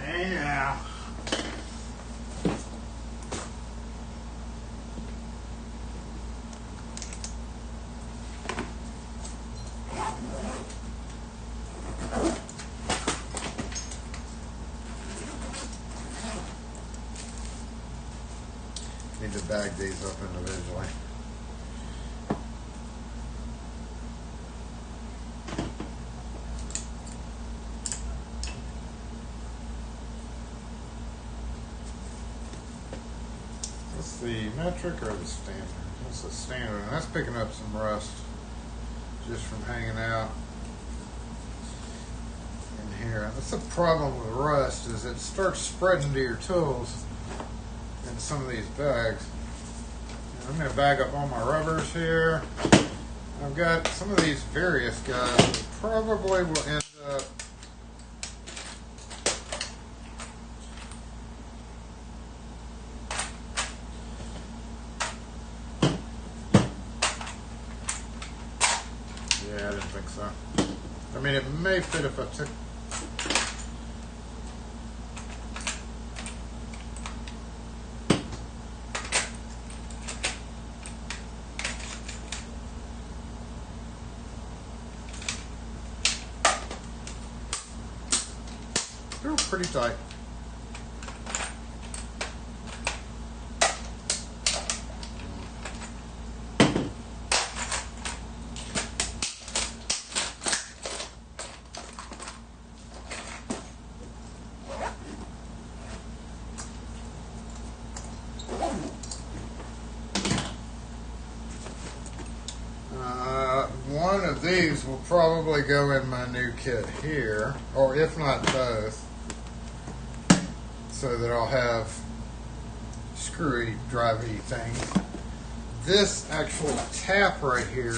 Hey now. Need to bag these up individually. What's the metric or the standard? That's the standard, and that's picking up some rust just from hanging out in here. That's the problem with rust, is it starts spreading to your tools in some of these bags. And I'm going to bag up all my rubbers here. I've got some of these various guys that probably will end up yeah, I didn't think so. I mean, it may fit if I took they're pretty tight. One of these will probably go in my new kit here, or if not both, so that I'll have screwy, drivey things. This actual tap right here,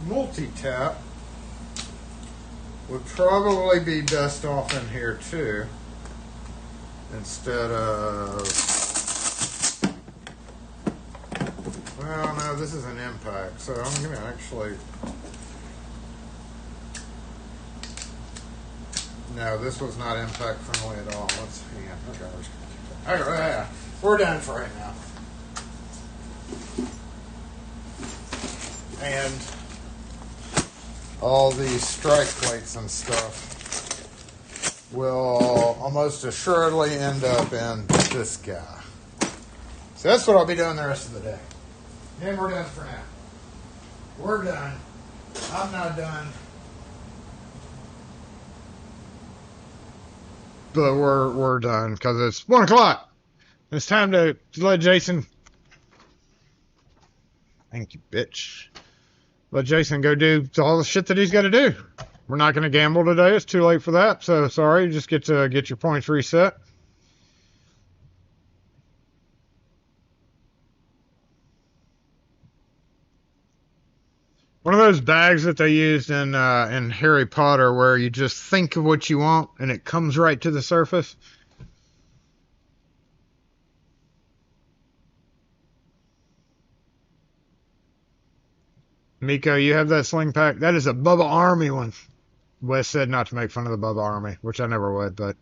multi-tap, would probably be best off in here too, instead of, well, no, this is an impact, so I'm going to actually No, this was not impact friendly at all. Let's hang out the trailers. All right, yeah. We're done for right now. And all these strike plates and stuff will almost assuredly end up in this guy. So that's what I'll be doing the rest of the day. And we're done for now. We're done. I'm not done. But we're done because it's 1 o'clock. It's time to let Jason. Thank you, bitch. Let Jason go do all the shit that he's got to do. We're not going to gamble today. It's too late for that. So sorry. You just get to get your points reset. One of those bags that they used in Harry Potter where you just think of what you want and it comes right to the surface. Miko, you have that sling pack? That is a Bubba Army one. Wes said not to make fun of the Bubba Army, which I never would, but...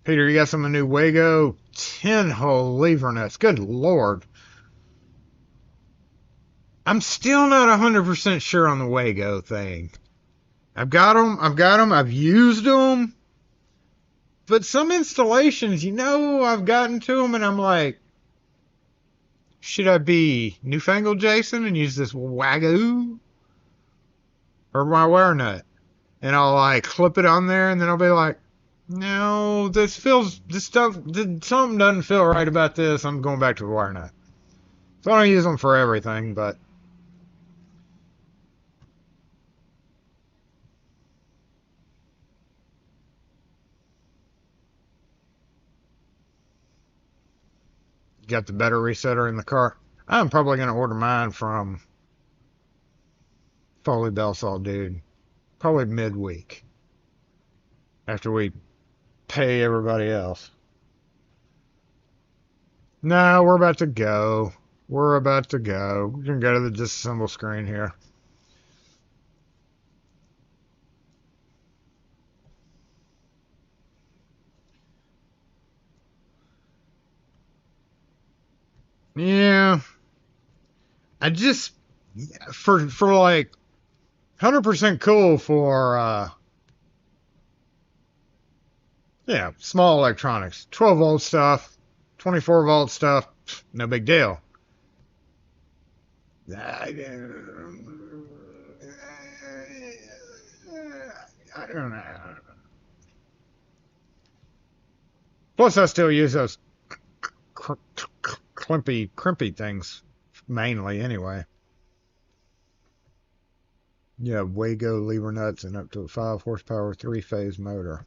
Peter, you got some new Wago 10-hole lever nuts. Good Lord. I'm still not 100% sure on the Wago thing. I've got them. I've used them. But some installations, I've gotten to them and I'm like, should I be newfangled Jason and use this Wagyu? Or my wire nut? And I'll like clip it on there and then I'll be like, no, something doesn't feel right about this. I'm going back to the wire nut. So I don't use them for everything, but got the better resetter in the car. I'm probably going to order mine from Foley Bellsaw Dude. Probably midweek. After we pay everybody else. No, we're about to go. We're about to go. We can go to the disassemble screen here. Yeah. I just, for like 100% cool for, yeah, small electronics. 12 volt stuff, 24 volt stuff, no big deal. I don't know. Plus, I still use those crimpy things mainly anyway. Yeah, Wago lever nuts and up to a 5 horsepower 3-phase motor.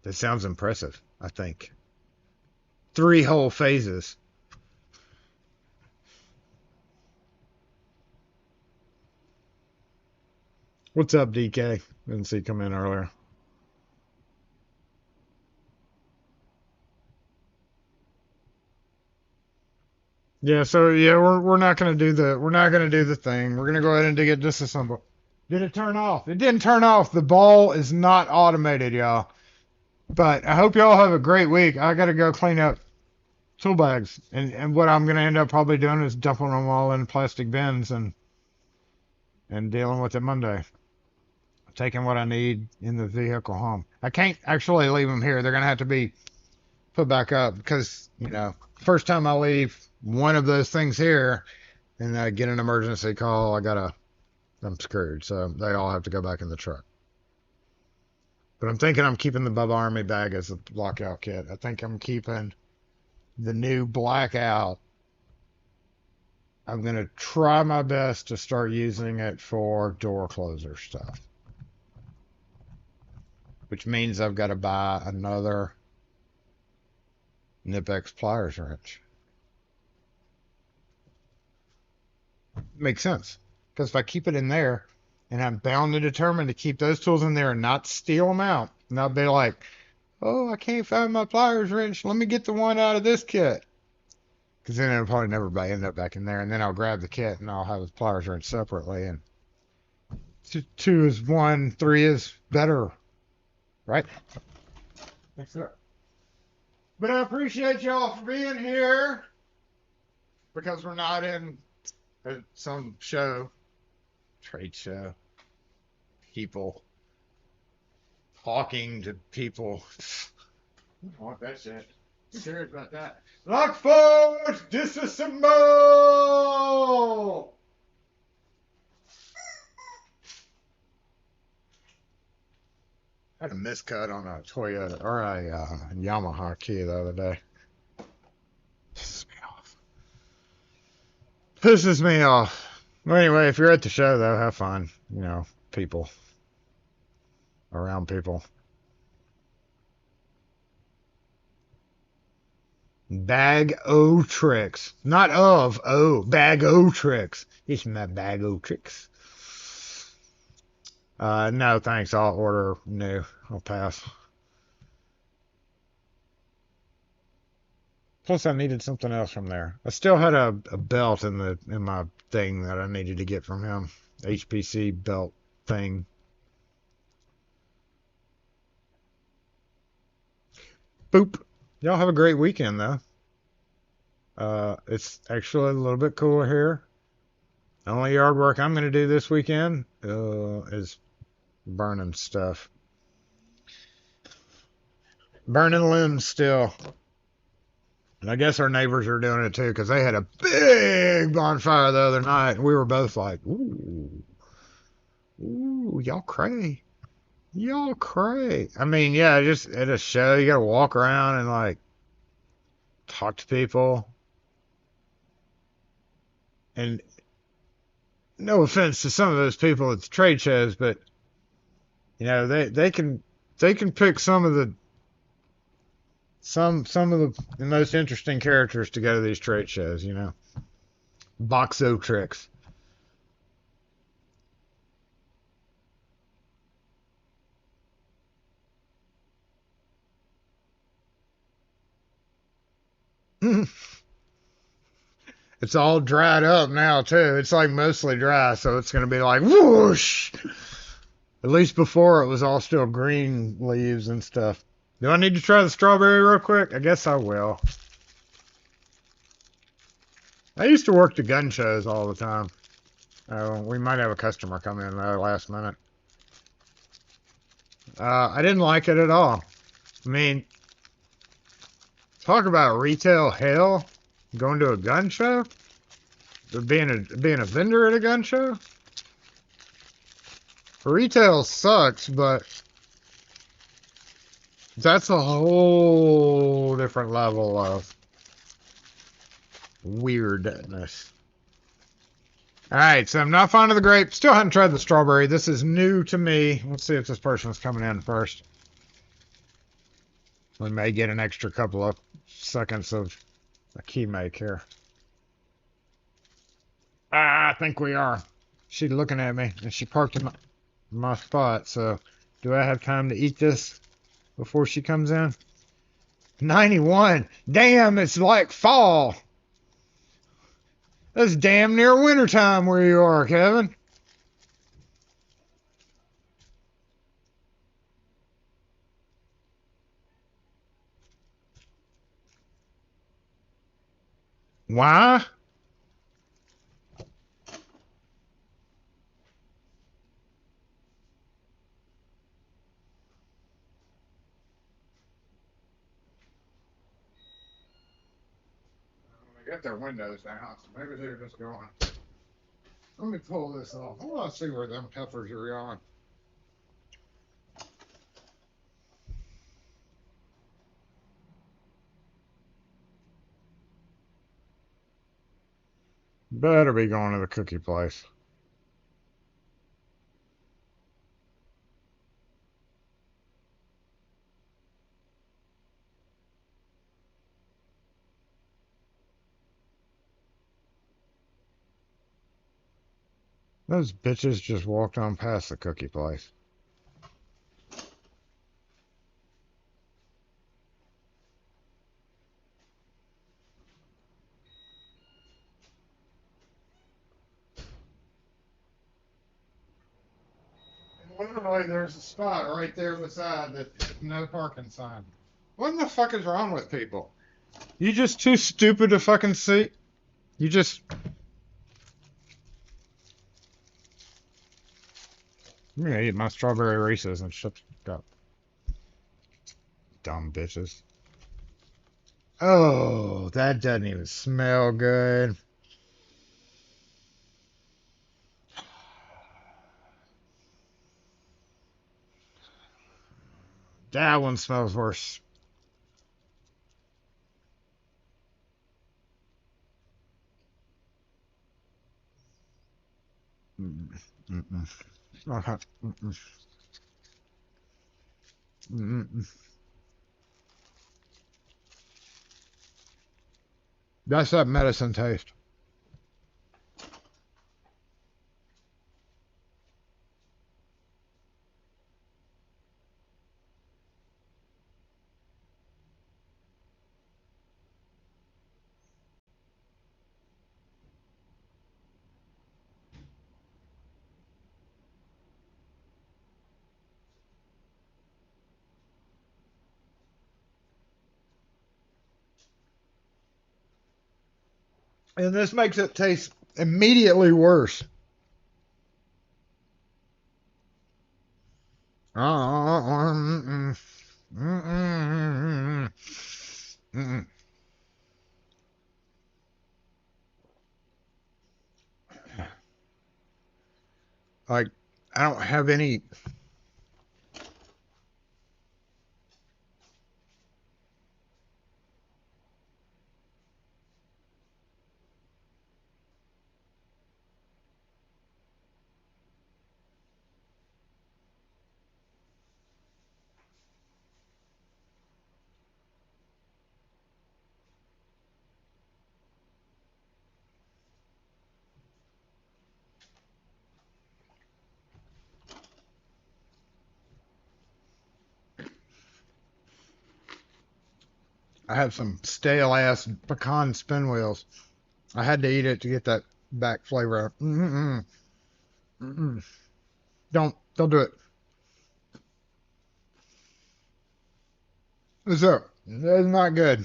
That sounds impressive, I think. 3 whole phases. What's up, DK? Didn't see you come in earlier. Yeah, so yeah, we're not gonna do the thing. We're gonna go ahead and get disassembled. Did it turn off? It didn't turn off. The ball is not automated, y'all. But I hope y'all have a great week. I gotta go clean up tool bags, and what I'm gonna end up probably doing is dumping them all in plastic bins and dealing with it Monday. Taking what I need in the vehicle home. I can't actually leave them here. They're gonna have to be put back up because first time I leave one of those things here and I get an emergency call, I'm screwed. So they all have to go back in the truck. But I'm thinking I'm keeping the Bubba Army bag as a lockout kit. I think I'm keeping the new blackout. I'm going to try my best to start using it for door closer stuff. Which means I've got to buy another Nipex pliers wrench. Makes sense. Because if I keep it in there And I'm bound and determined to keep those tools in there and not steal them out. And I'll be like, oh, I can't find my pliers wrench. Let me get the one out of this kit. Because then it'll probably never end up back in there. And then I'll grab the kit and I'll have the pliers wrench separately. And two is one, three is better. Right? Thanks, sir. But I appreciate y'all for being here. Because we're not in some show, trade show, people talking to people. I don't want that shit. I'm serious about that. Lockforge, disassemble! I had a miscut on a Toyota or a Yamaha key the other day. Pisses me off. Pisses me off. Well, anyway, if you're at the show, though, have fun. You know, people. Around people. Bag o' tricks. Not of, oh. Bag o' tricks. It's my bag o' tricks. No, thanks. I'll order new. I'll pass. Plus, I needed something else from there. I still had a belt in my thing that I needed to get from him. HPC belt thing. Boop. Y'all have a great weekend, though. It's actually a little bit cooler here. The only yard work I'm going to do this weekend is burning stuff. Burning limbs still. And I guess our neighbors are doing it too, because they had a big bonfire the other night, and we were both like, ooh, y'all cray. Y'all cray. I mean, yeah, just at a show, you got to walk around and, like, talk to people. And no offense to some of those people at the trade shows, but, you know, they can pick some of the most interesting characters to go to these trade shows, you know. Boxo tricks. It's all dried up now too. It's like mostly dry, so it's gonna be like whoosh. At least before it was all still green leaves and stuff. Do I need to try the strawberry real quick? I guess I will. I used to work the gun shows all the time. We might have a customer come in though last minute. I didn't like it at all. I mean, talk about retail hell. Going to a gun show? Being a vendor at a gun show? Retail sucks, but that's a whole different level of weirdness. Alright, so I'm not fond of the grape. Still haven't tried the strawberry. This is new to me. Let's see if this person's coming in first. We may get an extra couple of seconds of a key make here. I think we are. She's looking at me, and she parked in my spot, so do I have time to eat this before she comes in? 91. Damn, it's like fall. That's damn near wintertime where you are, Kevin. Why? They got their windows down, so maybe they're just going. Let me pull this off. I want to see where them peppers are going. Better be going to the cookie place. Those bitches just walked on past the cookie place. Literally, there's a spot right there beside that no parking sign. What in the fuck is wrong with people? You just too stupid to fucking see? You just... I'm gonna eat my strawberry Reese's and shut up. Dumb bitches. Oh, that doesn't even smell good. That one smells worse. Mm-mm. Okay. Mm-mm. Mm-mm. That's that medicine taste. And this makes it taste immediately worse. Mm-mm. Mm-mm. Mm-mm. Like, I don't have any. I have some stale ass pecan spin wheels. I had to eat it to get that back flavor. Mm-mm. Mm-mm. Don't do it. So, that's not good.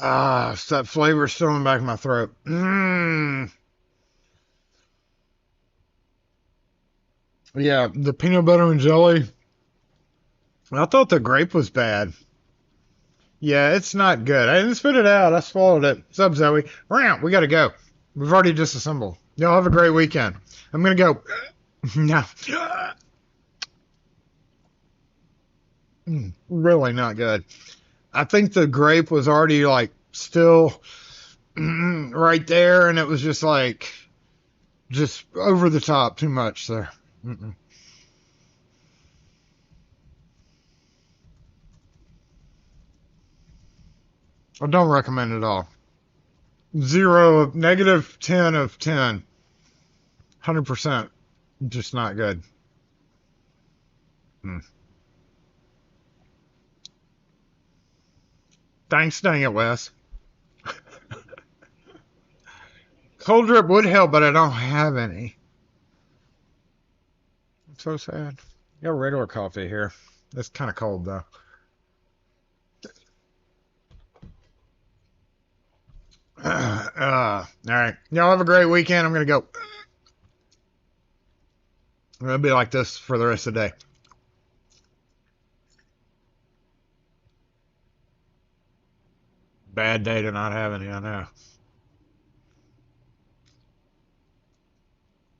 Ah, it's that flavor still in the back of my throat. Mmm. Yeah, the peanut butter and jelly. I thought the grape was bad. Yeah, it's not good. I didn't spit it out. I swallowed it. What's up, Zoe? Round. We gotta go. We've already disassembled. Y'all have a great weekend. I'm gonna go. No. Really not good. I think the grape was already like still right there, and it was just like just over the top too much there. Mm-mm. I don't recommend it at all. 10 of 10. 100%. Just not good. Mm. Thanks, dang it, Wes. Cold drip would help, but I don't have any. I'm so sad. Got regular coffee here. It's kind of cold though. All right. Y'all have a great weekend. I'm gonna go. I'm gonna be like this for the rest of the day. Bad day to not have any, I know.